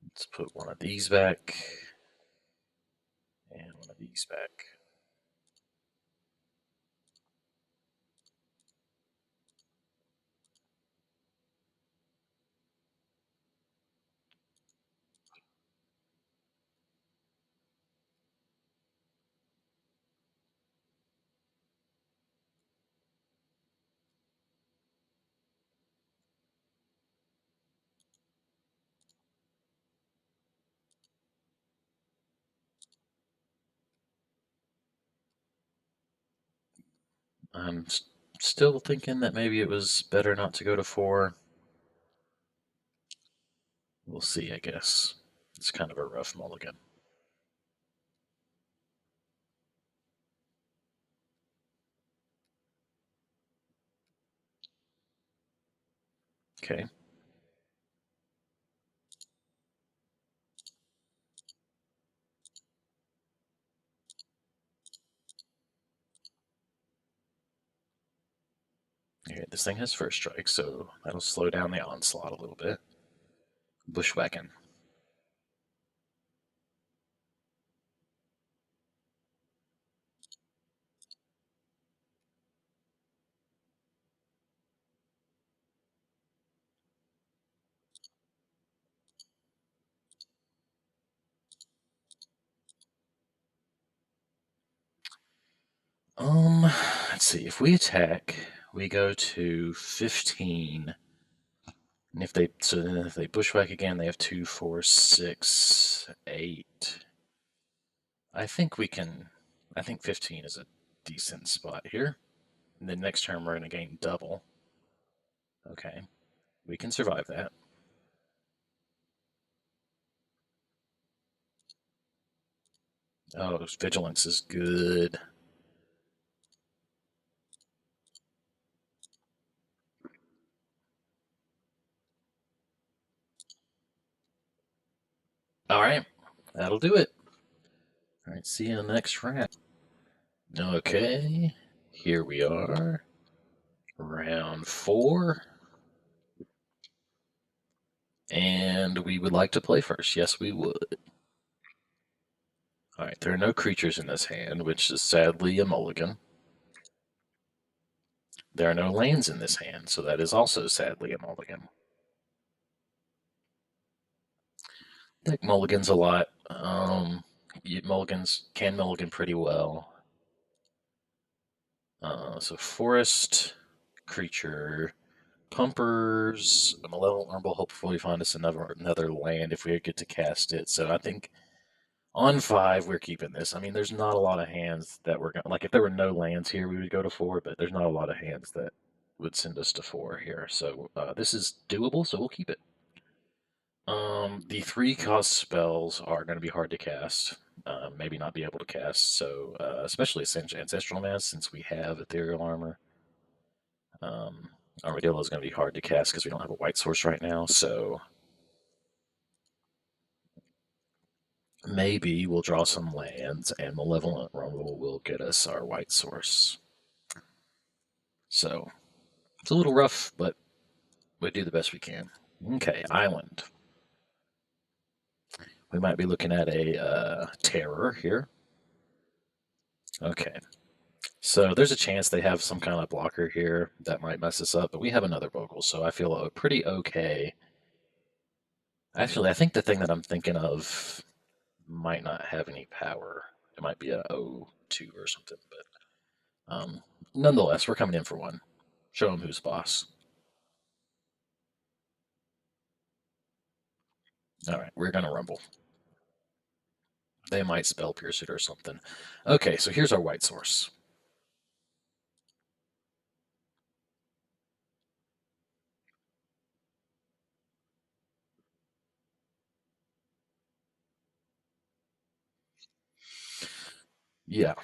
Let's put one of these back and one of these back. I'm still thinking that maybe it was better not to go to 4. We'll see, I guess. It's kind of a rough mulligan. Okay. Okay, this thing has first strike, so that'll slow down the onslaught a little bit. Bushwhacking. Let's see. If we attack, we go to 15. And if they bushwhack again, they have 2, 4, 6, 8. I think we can. I think 15 is a decent spot here. And then next turn we're going to gain double. Okay, we can survive that. Oh, vigilance is good. All right, that'll do it. All right, see you in the next round. Okay, here we are. Round 4. And we would like to play first. Yes, we would. All right, there are no creatures in this hand, which is sadly a mulligan. There are no lands in this hand, so that is also sadly a mulligan. Deck mulligans a lot. Mulligans can mulligan pretty well. So forest, creature, pumpers, a malevolent worm will hopefully find us another land if we get to cast it. So I think on 5 we're keeping this. I mean, there's not a lot of hands that we're going like if there were no lands here, we would go to 4, but there's not a lot of hands that would send us to 4 here. So this is doable, so we'll keep it. The 3-cost spells are going to be hard to cast. Maybe not be able to cast. So especially Ancestral Mass, since we have Ethereal Armor. Armadillo is going to be hard to cast because we don't have a white source right now. So maybe we'll draw some lands, and Malevolent Rumble will get us our white source. So it's a little rough, but we do the best we can. Okay, island. We might be looking at a terror here. Okay. So there's a chance they have some kind of blocker here that might mess us up, but we have another Bogle, so I feel pretty okay. Actually, I think the thing that I'm thinking of might not have any power. It might be a O2 or something, but nonetheless, we're coming in for one. Show them who's boss. All right, we're gonna rumble. They might spell pierce it or something. Okay, so here's our white source. Yeah,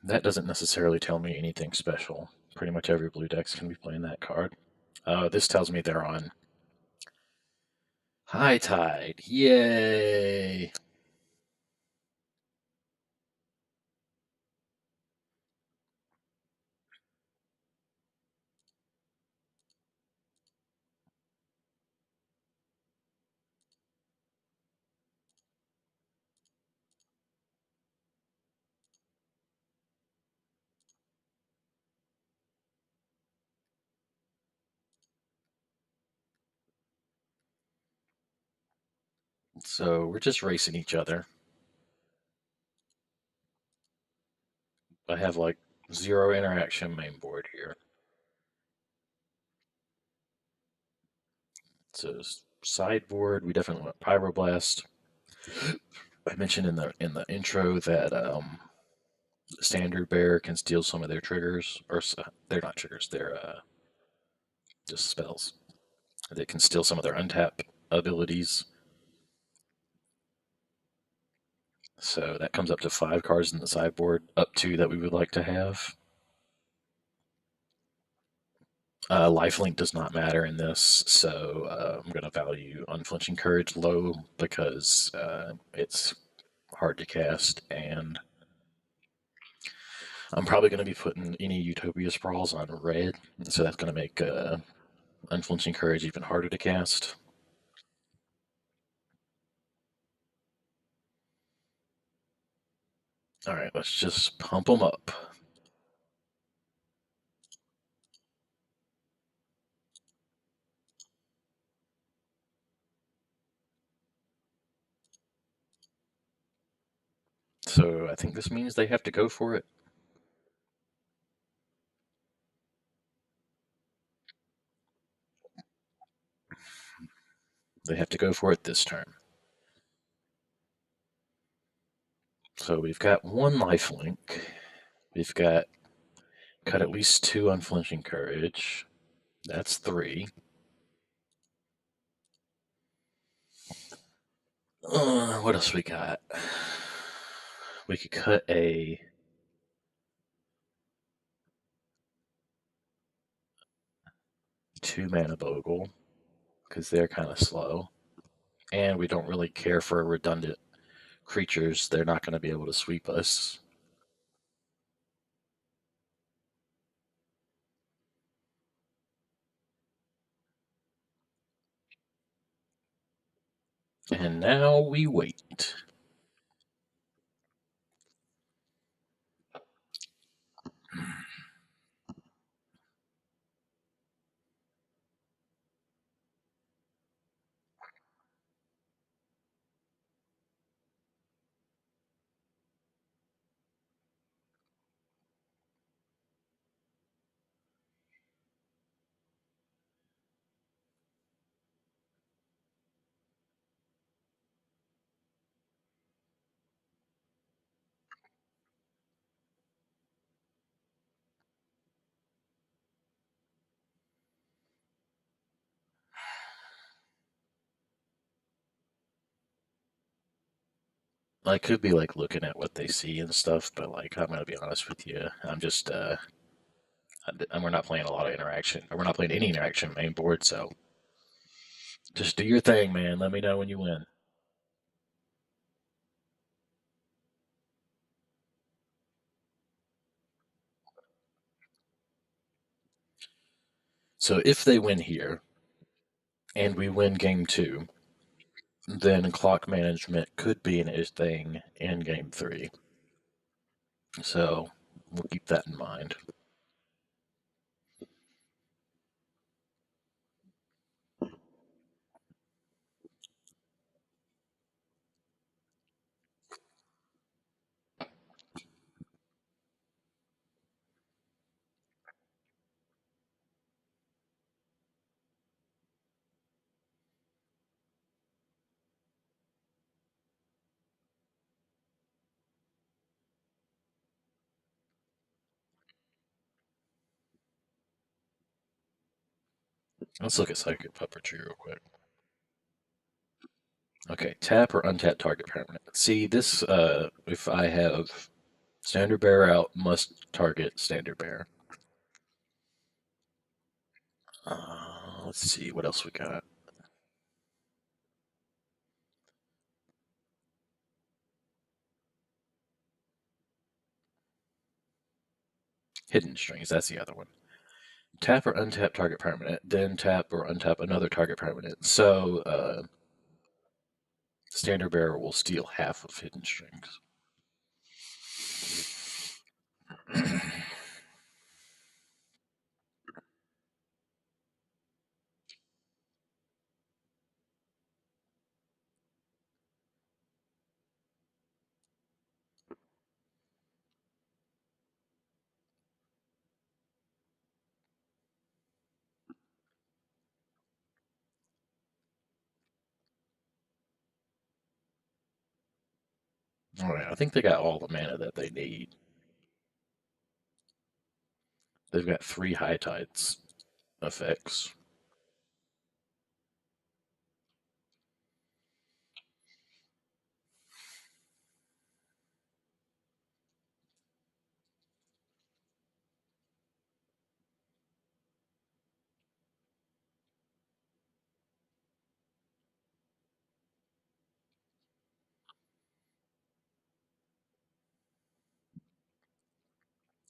that doesn't necessarily tell me anything special. Pretty much every blue deck's gonna be playing that card. This tells me they're on High Tide. Yay! So we're just racing each other. I have like 0 interaction main board here. So sideboard, we definitely want Pyroblast. I mentioned in the intro that Standard Bearer can steal some of their triggers, or they're not triggers, they're just spells. They can steal some of their untap abilities. So that comes up to 5 cards in the sideboard, up to that we would like to have. Lifelink does not matter in this, so I'm going to value Unflinching Courage low because it's hard to cast, and I'm probably going to be putting any Utopia Sprawls on red, so that's going to make Unflinching Courage even harder to cast. Alright, let's just pump them up. So I think this means they have to go for it. They have to go for it this turn. So we've got one lifelink. We've got cut at least 2 Unflinching Courage. That's 3. What else we got? We could cut a 2-mana Bogle because they're kind of slow, and we don't really care for redundant creatures. They're not going to be able to sweep us. And now we wait. I could be like looking at what they see and stuff, but like I'm gonna be honest with you, I'm just and we're not playing a lot of interaction, or we're not playing any interaction main board, so just do your thing, man. Let me know when you win. So if they win here, and we win game 2, then clock management could be an thing in game 3. So we'll keep that in mind. Let's look at Psychic Puppetry real quick. Okay, tap or untap target permanent. See, this, if I have Standard Bearer out, must target Standard Bearer. Let's see, what else we got? Hidden Strings, that's the other one. Tap or untap target permanent, then tap or untap another target permanent. So, Standard Bearer will steal half of Hidden Strings. Alright, I think they got all the mana that they need. They've got 3 High Tides effects.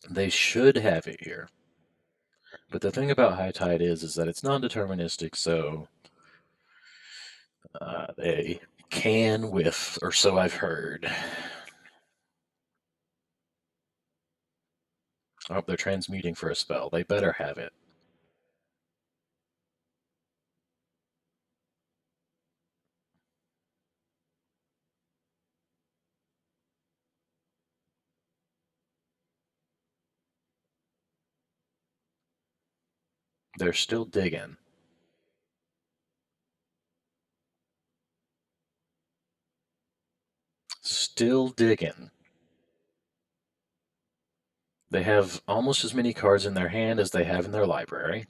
They should have it here. But the thing about high tide is that it's non-deterministic, so they can whiff, or so I've heard. Oh, they're transmuting for a spell. They better have it. They're still digging. Still digging. They have almost as many cards in their hand as they have in their library.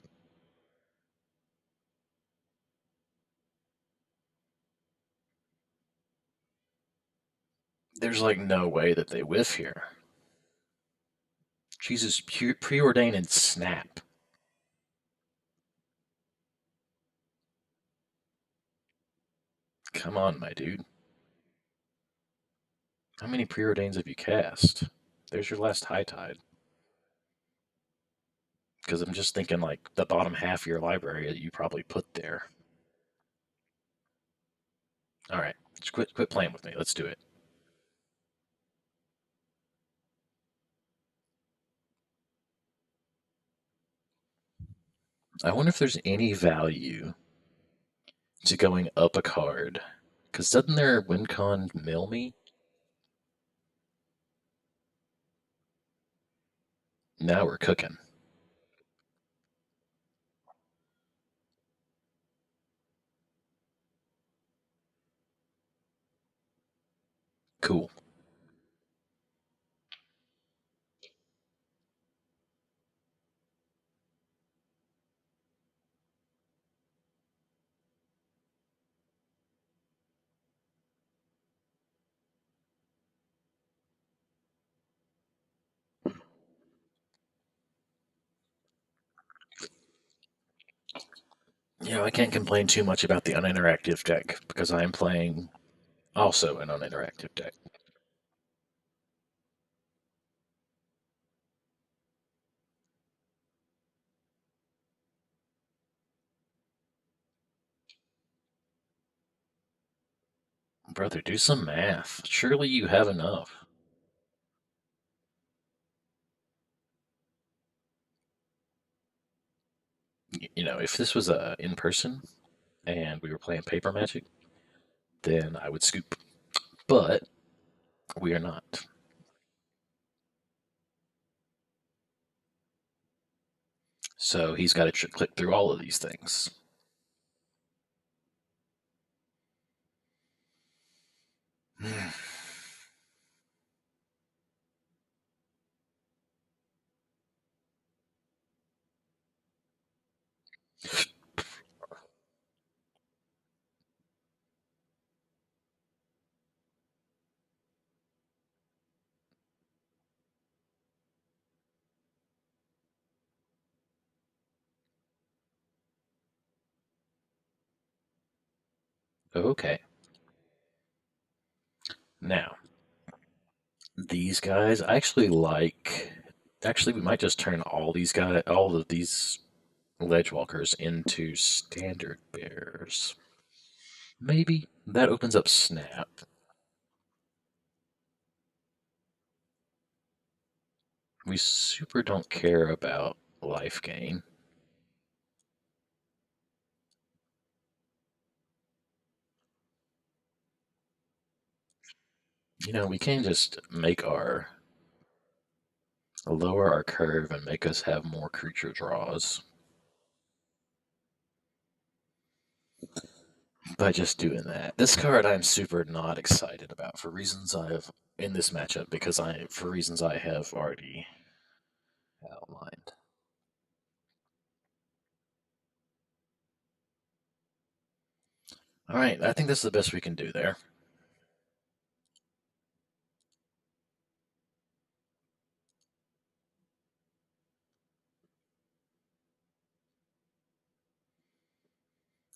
There's like no way that they whiff here. Jesus, preordained and snap. Come on, my dude. How many preordains have you cast? There's your last high tide. Because I'm just thinking like the bottom half of your library that you probably put there. All right, just quit playing with me. Let's do it. I wonder if there's any value to going up a card. Because doesn't their WinCon mill me? Now we're cooking. Cool. I can't complain too much about the uninteractive deck because I'm playing also an uninteractive deck. Brother, do some math. Surely you have enough. If this was in person and we were playing paper magic, then I would scoop. But we are not. So he's got to click through all of these things. Okay. Now, these guys, I actually like. Actually, we might just turn all of these ledgewalkers into standard bears. Maybe that opens up snap. We super don't care about life gain. We can just make our lower our curve and make us have more creature draws by just doing that. This card I'm super not excited about for reasons I have in this matchup because for reasons I have already outlined. All right, I think this is the best we can do there.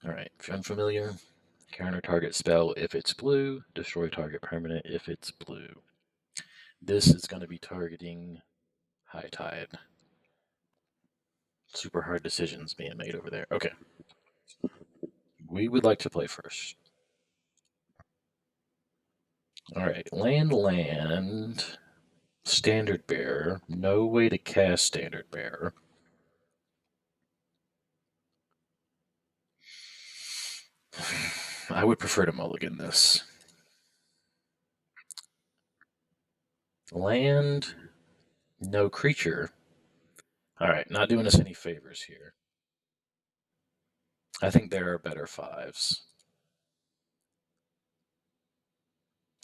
All right, if you're unfamiliar, counter target spell if it's blue, destroy target permanent if it's blue. This is going to be targeting High tide. Super hard decisions being made over there. Okay. We would like to play first. Alright, land. Standard bearer. No way to cast standard bearer. I would prefer to mulligan this. Land. No creature. Alright, not doing us any favors here. I think there are better fives.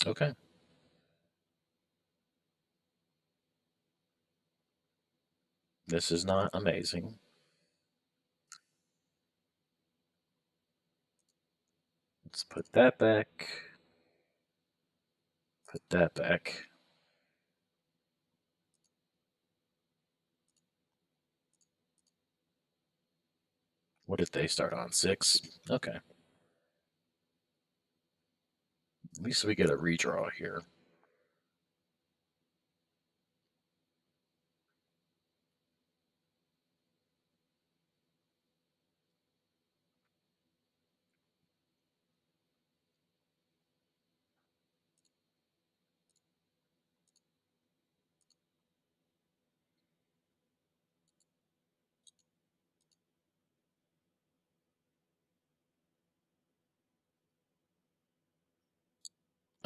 Okay. This is not amazing. Let's put that back. Put that back. What did they start on? 6? Okay. At least we get a redraw here.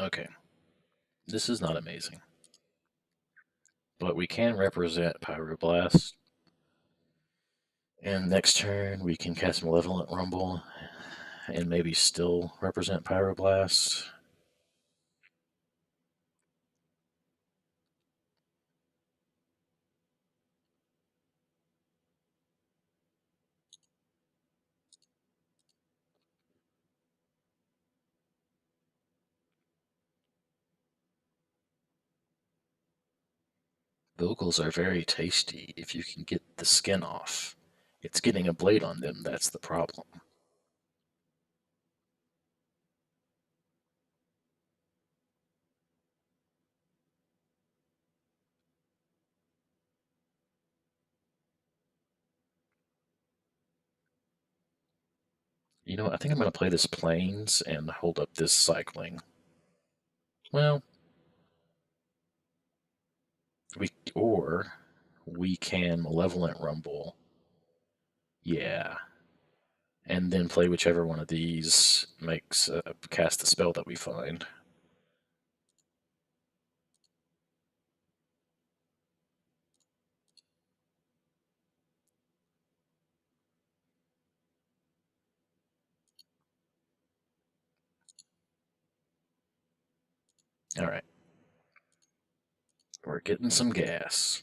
Okay. This is not amazing. But we can represent Pyroblast. And next turn we can cast Malevolent Rumble and maybe still represent Pyroblast. Bogles are very tasty if you can get the skin off. It's getting a blade on them that's the problem. You know what? I think I'm going to play this Plains and hold up this Cycling. Well, or we can Malevolent Rumble. Yeah. And then play whichever one of these makes cast the spell that we find. Alright. We're getting some gas.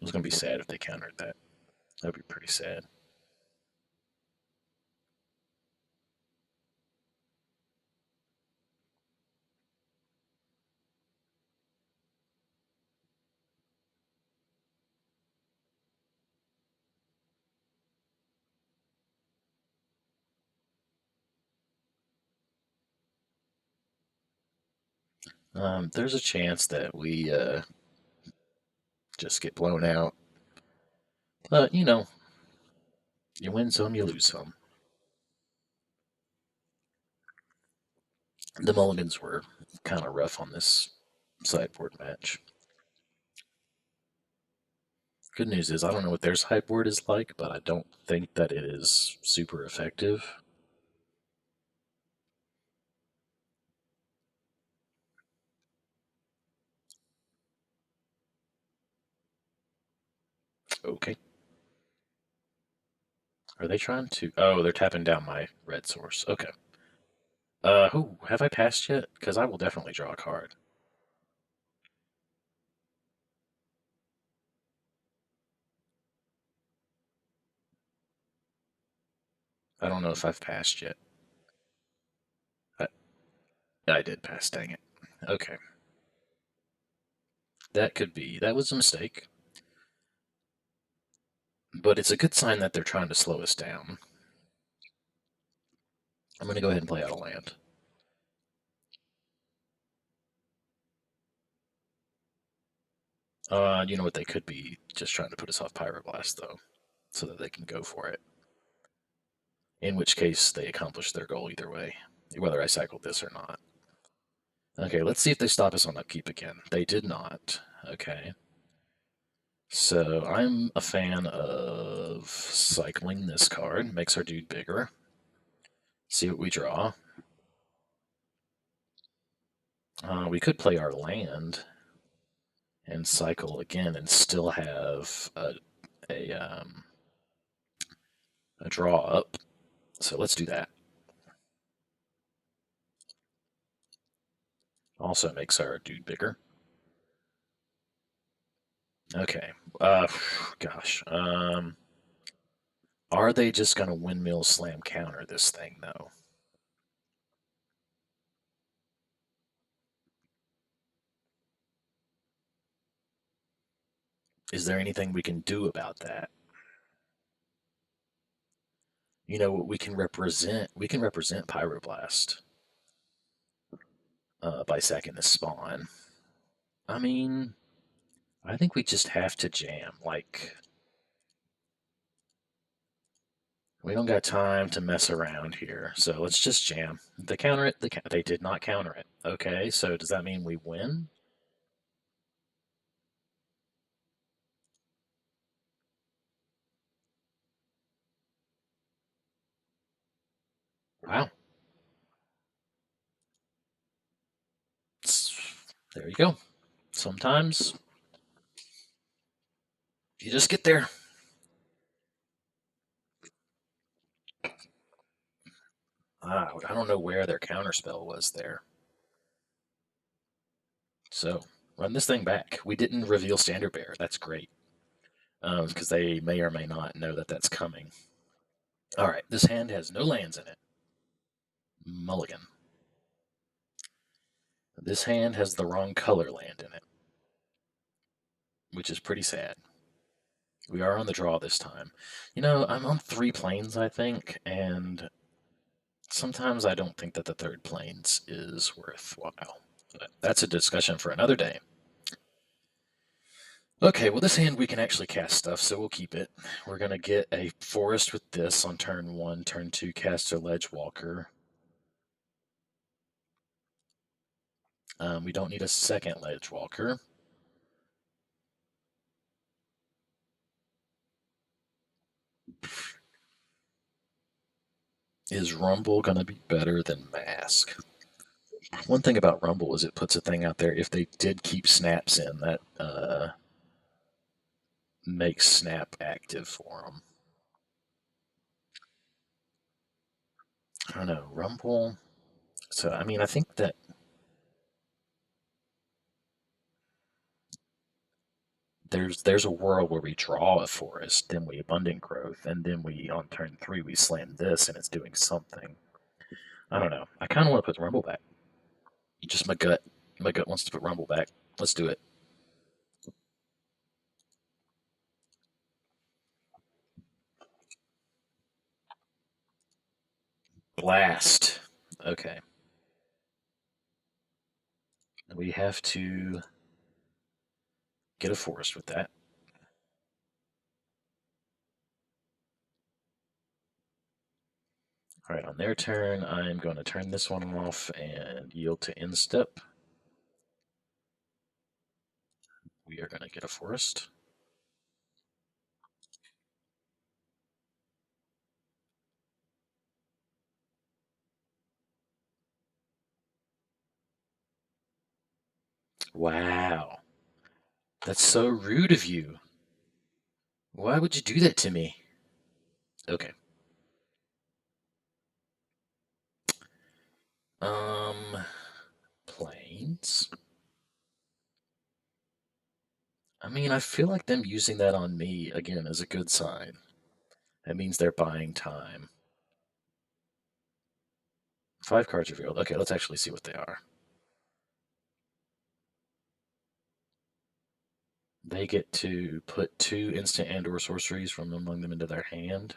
It was going to be sad if they countered that. That would be pretty sad. There's a chance that we just get blown out. But, you know, you win some, you lose some. The mulligans were kind of rough on this sideboard match. Good news is I don't know what their sideboard is like, but I don't think that it is super effective. Okay. Are they trying to... Oh, they're tapping down my red source. Okay. Who have I passed yet? Because I will definitely draw a card. I don't know if I've passed yet. I, I did pass, dang it. Okay. That could be. That was a mistake. But it's a good sign that they're trying to slow us down. I'm going to go ahead and play out a land. You know what? They could be just trying to put us off Pyroblast, though, so that they can go for it. In which case, they accomplish their goal either way, whether I cycle this or not. Okay, let's see if they stop us on upkeep again. They did not. Okay. So I'm a fan of cycling this card. Makes our dude bigger. See what we draw. We could play our land and cycle again and still have a, um, a draw up. So let's do that. Also makes our dude bigger. Okay. Gosh. Are they just going to windmill slam counter this thing, though? Is there anything we can do about that? You know, we can represent Pyroblast by sacking the spawn. I mean, I think we just have to jam. Like, we don't got time to mess around here, so let's just jam. They counter it. They did not counter it. Okay, so does that mean we win? Wow. There you go. Sometimes you just get there. I don't know where their counterspell was there. So run this thing back. We didn't reveal Standard Bearer. That's great. Because they may or may not know that that's coming. All right, this hand has no lands in it. Mulligan. This hand has the wrong color land in it, which is pretty sad. We are on the draw this time. You know, I'm on 3 planes, I think, and sometimes I don't think that the third planes is worthwhile. But that's a discussion for another day. Okay, well, this hand we can actually cast stuff, so we'll keep it. We're going to get a forest with this on turn 1, turn 2, cast a Ledge Walker. We don't need a second Ledge Walker. Is Rumble going to be better than Mask? One thing about Rumble is it puts a thing out there. If they did keep snaps in, that makes Snap active for them. I don't know. Rumble. So, I mean, I think that there's a world where we draw a forest, then we abundant growth, and then we on turn 3 we slam this and it's doing something. I don't know. I kind of want to put Rumble back. Just my gut wants to put Rumble back. Let's do it. Blast. Okay. We have to get a forest with that. All right, on their turn, I'm going to turn this one off and yield to end step. We are going to get a forest. Wow. That's so rude of you. Why would you do that to me? Okay. Um, Planes. I mean, I feel like them using that on me again is a good sign. That means they're buying time. 5 cards revealed. Okay, let's actually see what they are. They get to put 2 instant and/or sorceries from among them into their hand.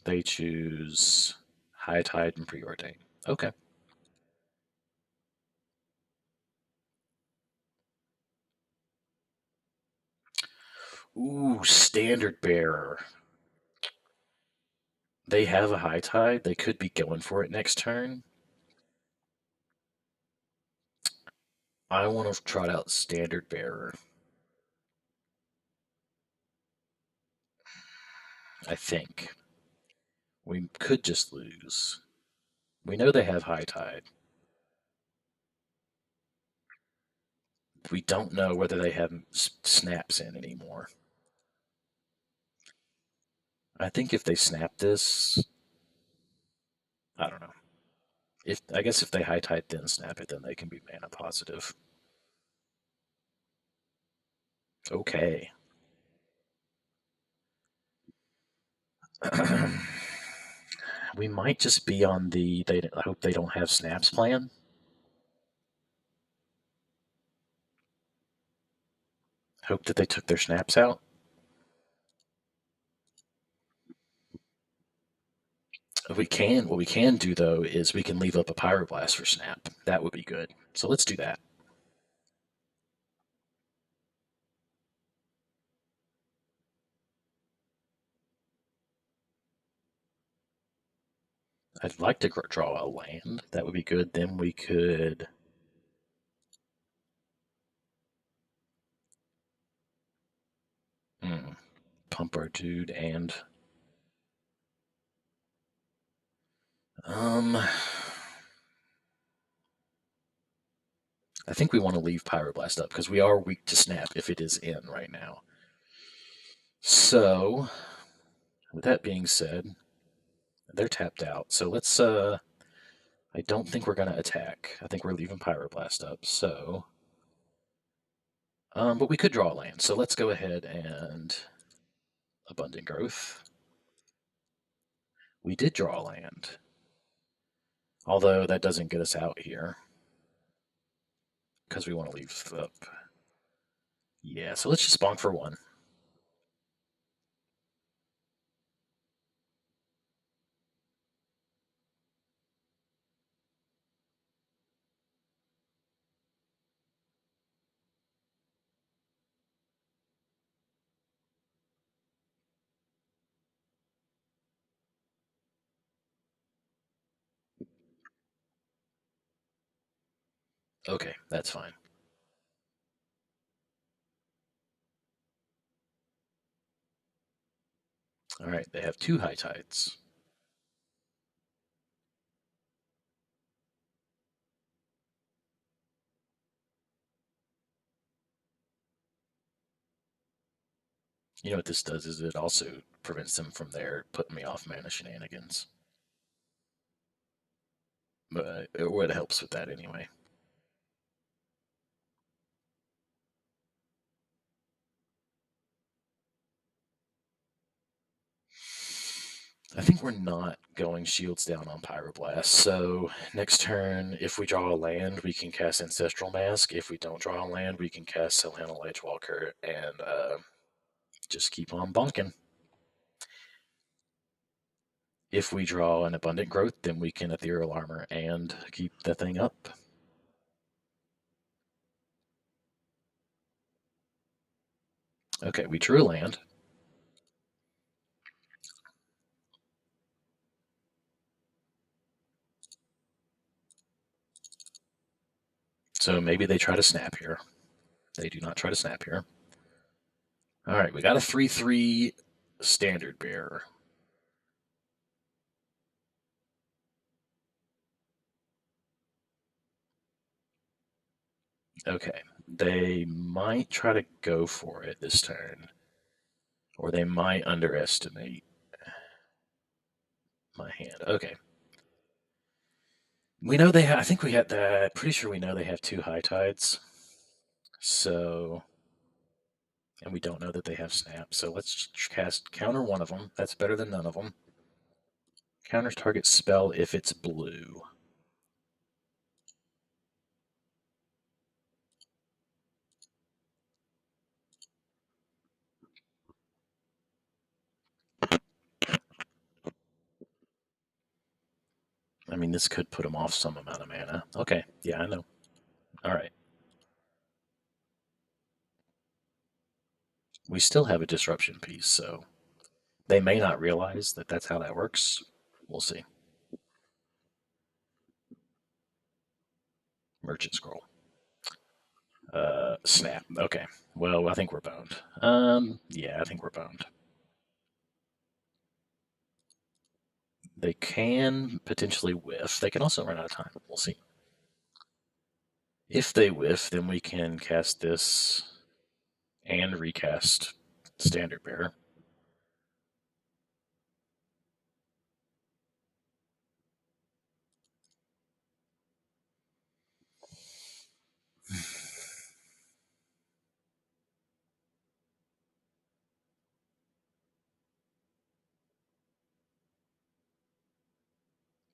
They choose High Tide and Preordain. Okay. Ooh, standard bearer. They have a high tide. They could be going for it next turn. I want to trot out standard bearer. I think. We could just lose. We know they have high tide. We don't know whether they have snaps in anymore. I think if they snap this, I don't know. I guess if they high tide then snap it, then they can be mana positive. Okay. We might just be on the I hope they don't have snaps plan. Hope that they took their snaps out. What we can do though is we can leave up a pyroblast for snap. That would be good. So let's do that. I'd like to draw a land. That would be good. Then we could. Pump our dude and. I think we want to leave Pyroblast up because we are weak to snap if it is in right now. So, with that being said, they're tapped out. So let's. I don't think we're gonna attack. I think we're leaving Pyroblast up. So, but we could draw a land. So let's go ahead and Abundant Growth. We did draw a land, although that doesn't get us out here because we want to leave up. Yeah, so let's just bonk for one. Okay, that's fine. All right, they have two high tides. You know what this does is it also prevents them from there putting me off mana shenanigans. But it helps with that anyway. I think we're not going shields down on Pyroblast. So next turn, if we draw a land, we can cast Ancestral Mask. If we don't draw a land, we can cast Selhana Lightwalker and just keep on bonking. If we draw an Abundant Growth, then we can Ethereal Armor and keep the thing up. Okay, we drew a land. So maybe they try to snap here. They do not try to snap here. All right, we got a 3/3 standard bearer. Okay, they might try to go for it this turn, or they might underestimate my hand. Okay. We know they have, I think we had that, pretty sure we know they have two high tides. So, and we don't know that they have snap. So let's cast counter one of them. That's better than none of them. Counters target spell if it's blue. I mean, this could put them off some amount of mana. Okay, yeah, I know. All right. we still have a disruption piece, so they may not realize that that's how that works. We'll see. Merchant scroll. Snap. Okay. Well, I think we're boned. Yeah, I think we're boned. They can potentially whiff. They can also run out of time. We'll see. If they whiff, then we can cast this and recast Standard Bearer.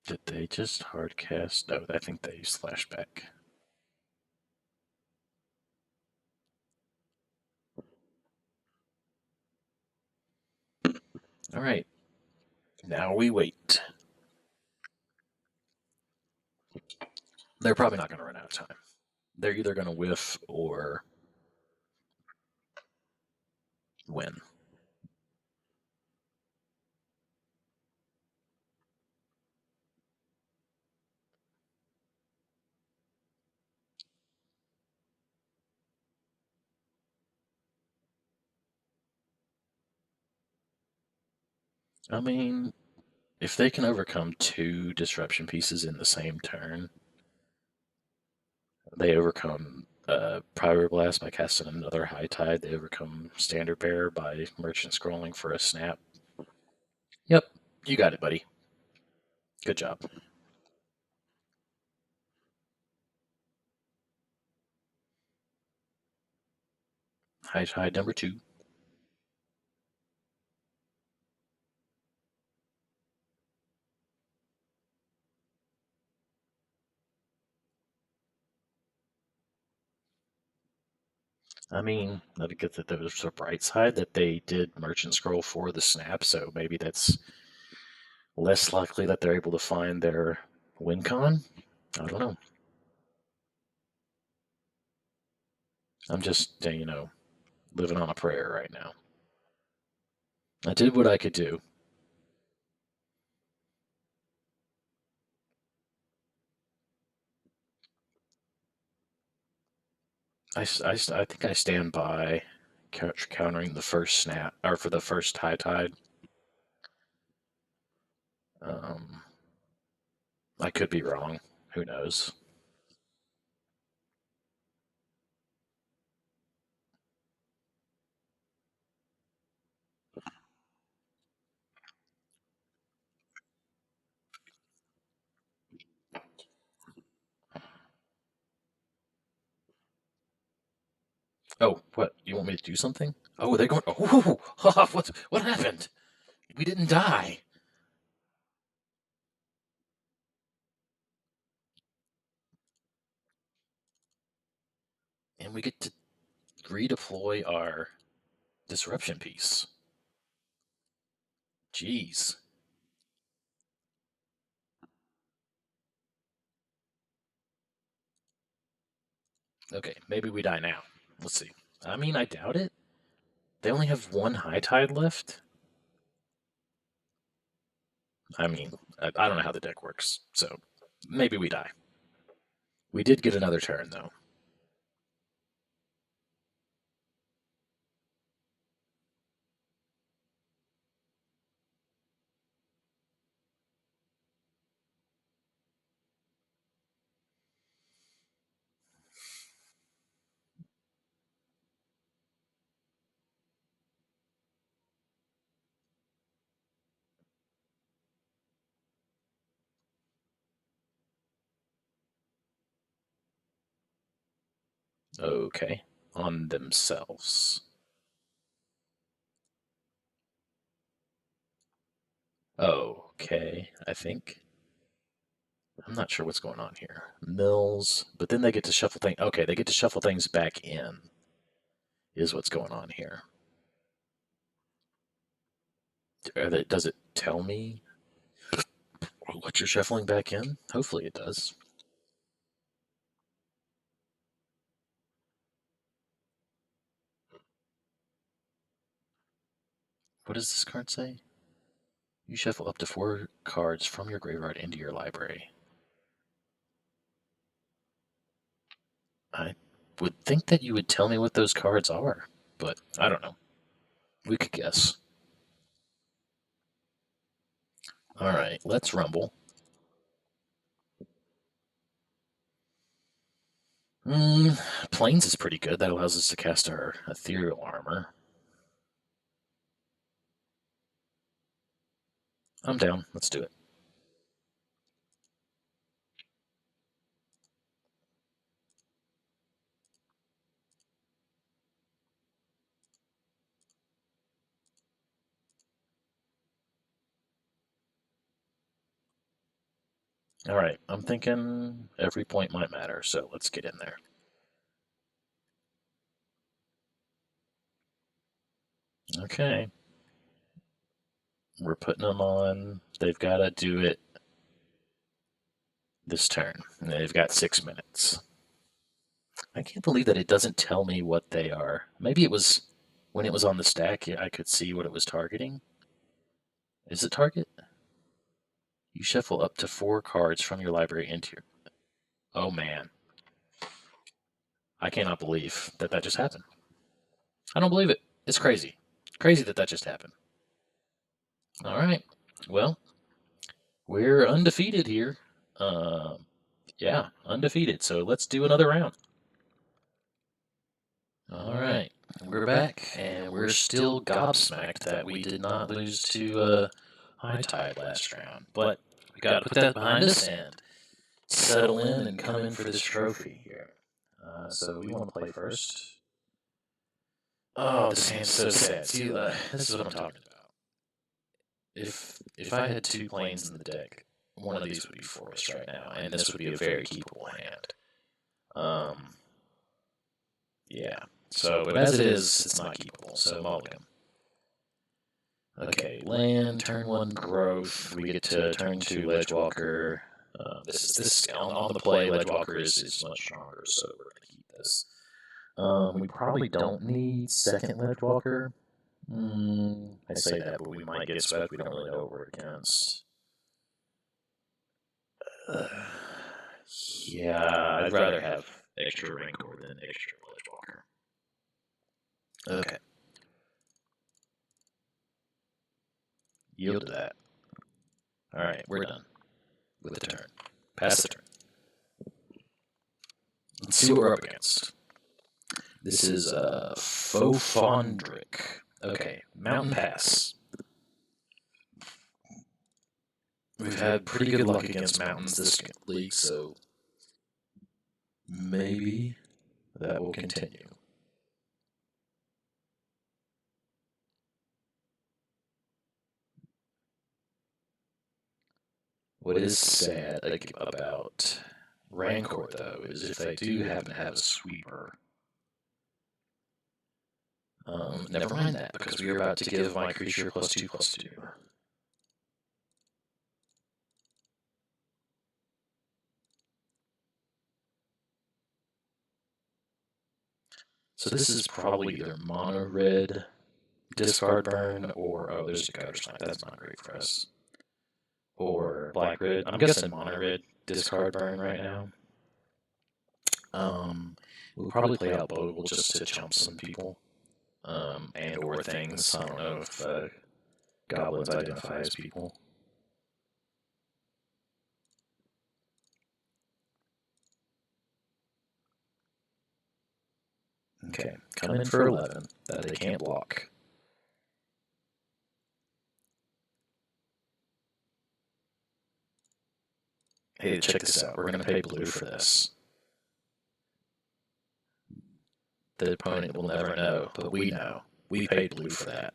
Did they just hard cast? No, I think they used flashback. All right. Now we wait. They're probably not going to run out of time. They're either going to whiff or win. I mean, if they can overcome two disruption pieces in the same turn, they overcome Pyroblast by casting another High Tide. They overcome Standard Bearer by Merchant Scrolling for a snap. Yep, you got it, buddy. Good job. High Tide number 2. I mean, I get that there's a bright side that they did Merchant Scroll for the snap, so maybe that's less likely that they're able to find their win con. I don't know. I'm just, living on a prayer right now. I did what I could do. I think I stand by countering the first snap, or for the first High Tide. Um, I could be wrong. Who knows? Oh, what? You want me to do something? Oh, they're going. Oh, what happened? We didn't die. And we get to redeploy our disruption piece. Jeez. Okay, maybe we die now. Let's see. I mean, I doubt it. They only have one High Tide left. I mean, I don't know how the deck works, so maybe we die. We did get another turn, though. Okay. On themselves. Okay, I think. I'm not sure what's going on here. Mills, but then they get to shuffle things. Okay, they get to shuffle things back in, is what's going on here. Does it tell me what you're shuffling back in? Hopefully it does. What does this card say? You shuffle up to 4 cards from your graveyard into your library. I would think that you would tell me what those cards are, but I don't know. We could guess. Alright, let's rumble. Plains is pretty good. That allows us to cast our ethereal armor. I'm down. Let's do it. Alright, I'm thinking every point might matter, so let's get in there. Okay. We're putting them on. They've got to do it this turn. And they've got 6 minutes. I can't believe that it doesn't tell me what they are. Maybe it was when it was on the stack, I could see what it was targeting. Is it target? You shuffle up to 4 cards from your library into your... Oh man. I cannot believe that that just happened. I don't believe it. It's crazy. Crazy that that just happened. Alright. Well, we're undefeated here. Yeah, undefeated. So let's do another round. Alright. We're back, and we're still gobsmacked that we did not lose to High Tide last round. But we gotta put that behind us and settle in and come in for this trophy here. So we want to play first. Oh, this hand's so sad. See, this is what I'm talking about. If I had 2 planes in the deck, one of these would be forest right now, and this would be a very keepable hand. Yeah. So, but as it is, it's not keepable. So mulligan. Okay, land, turn 1 growth. We get to turn 2 Ledgewalker. This on the play. Ledgewalker is much stronger, so we're gonna keep this. We probably don't need second Ledgewalker. I say that, but we might get swept. We don't really know what we're against. Yeah, I'd rather have extra Rancor than extra Ledgewalker. Okay. Yield to that. Alright, we're done with the turn. Pass the turn. Let's see what we're up against. This is Fofondric. Okay, Mountain Pass. We've had pretty good luck against mountains this league, so maybe that will continue. What is sad about Rancor, though, is if they do happen to have a sweeper. Never mind that, because we are about to give my creature +2/+2. So this is probably either mono red, discard burn, or oh, there's a gutter snipe. That's not great for us. Or black red. I'm guessing mono red, discard burn right now. We'll probably play out Bogle just to chump some people, and or things. I don't know if goblins identify as people. Okay, come in for 11 that they can't block. Hey, check this out. We're going to pay blue for this. The opponent will never know, but we know. We paid blue for that.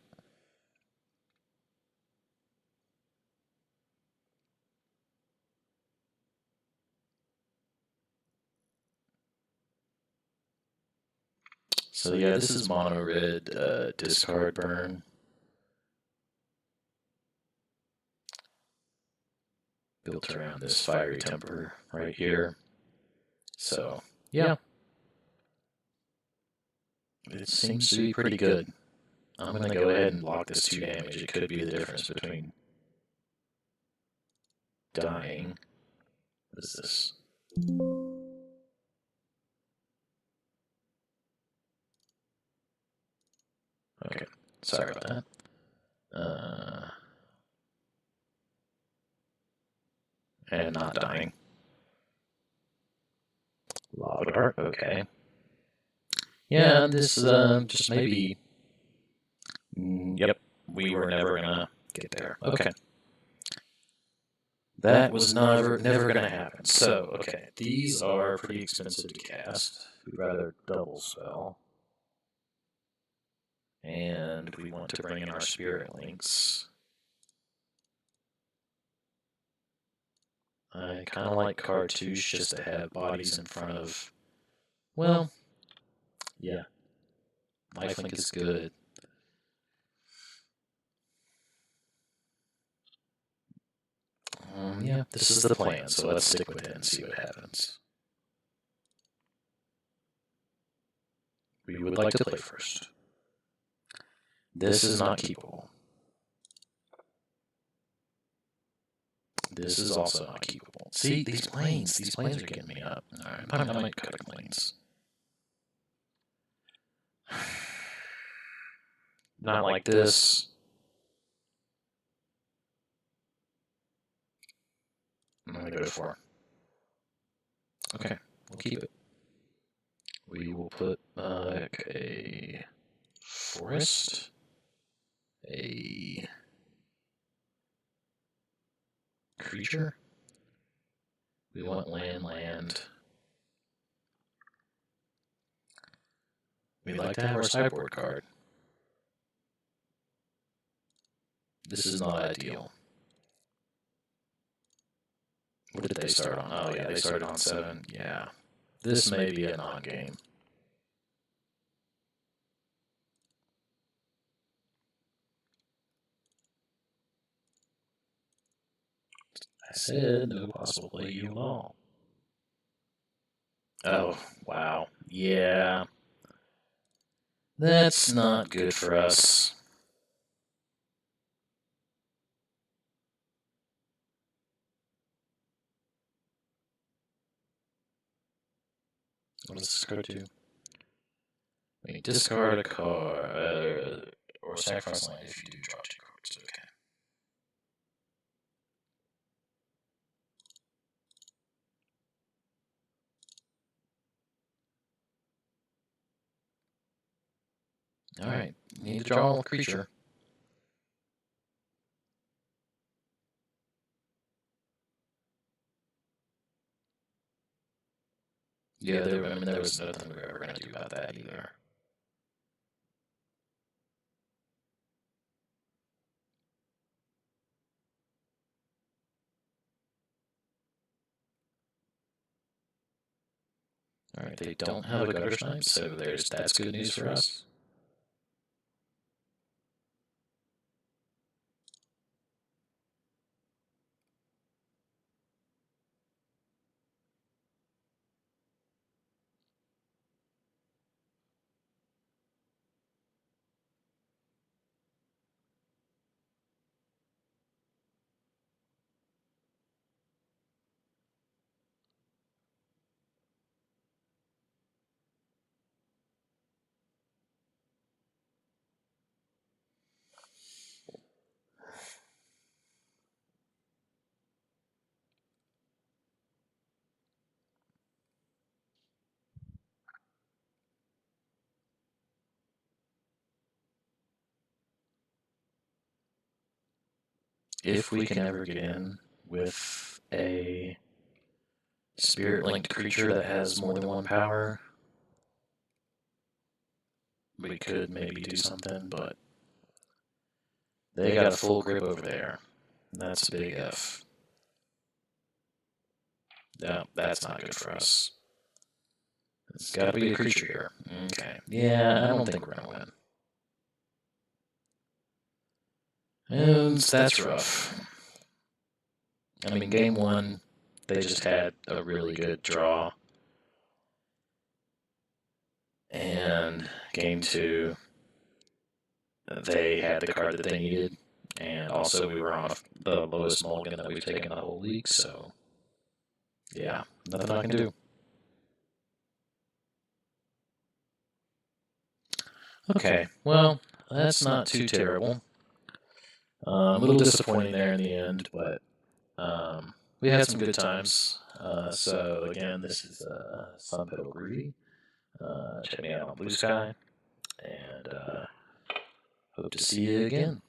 So yeah, this is mono red, discard burn. Built around this fiery temper right here. So yeah. It seems to be pretty good. I'm going to go ahead and block this 2 damage. It could be the difference between dying. What is this? Okay, sorry about that. And not dying. Lava Dart, okay. Yeah, this just maybe... Yep, we were never gonna get there. Okay. That was never gonna happen. So, okay, these are pretty expensive to cast. We'd rather double spell. And we want to bring in our Spirit Links. I kind of like cartouche just to have bodies in front of... Well, yeah. Lifelink is good. Yeah, this is the plan, so let's stick with it and see what happens. We would like to play first. This is not keepable. This is also not keepable. See, these planes are getting me up. Alright, I might cut planes. Not like this. I'm gonna go to 4. Okay, we'll keep it. We will put a forest, a creature. We want land. We'd like to have our sideboard card. This is not ideal. What did they start on? Oh yeah, they started on 7. Yeah. This may be a non-game. I said no possible play you at all. Oh, wow. Yeah. That's not good for us. What does this card do? We discard a card, or sacrifice land if you do draw 2 cards. Okay. Alright, need to draw a creature. Yeah, there was nothing we were ever going to do about that either. Alright, they don't have a gutter snipe, so that's good news for us. If we can ever get in with a spirit-linked creature that has more than 1 power, we could maybe do something, but they got a full grip over there. That's a big F. No, that's not good for us. It's gotta be a creature here. Okay. Yeah, I don't think we're gonna win. And that's rough. I mean, game 1, they just had a really good draw. And game 2, they had the card that they needed, and also we were on the lowest mulligan that we've taken the whole league, so yeah, nothing I can do. Okay, well, that's not too terrible. A little disappointing there in the end, but we had some good times. So again, this is Sunpetal Groovy. Check me out on Bluesky, and hope to see you again.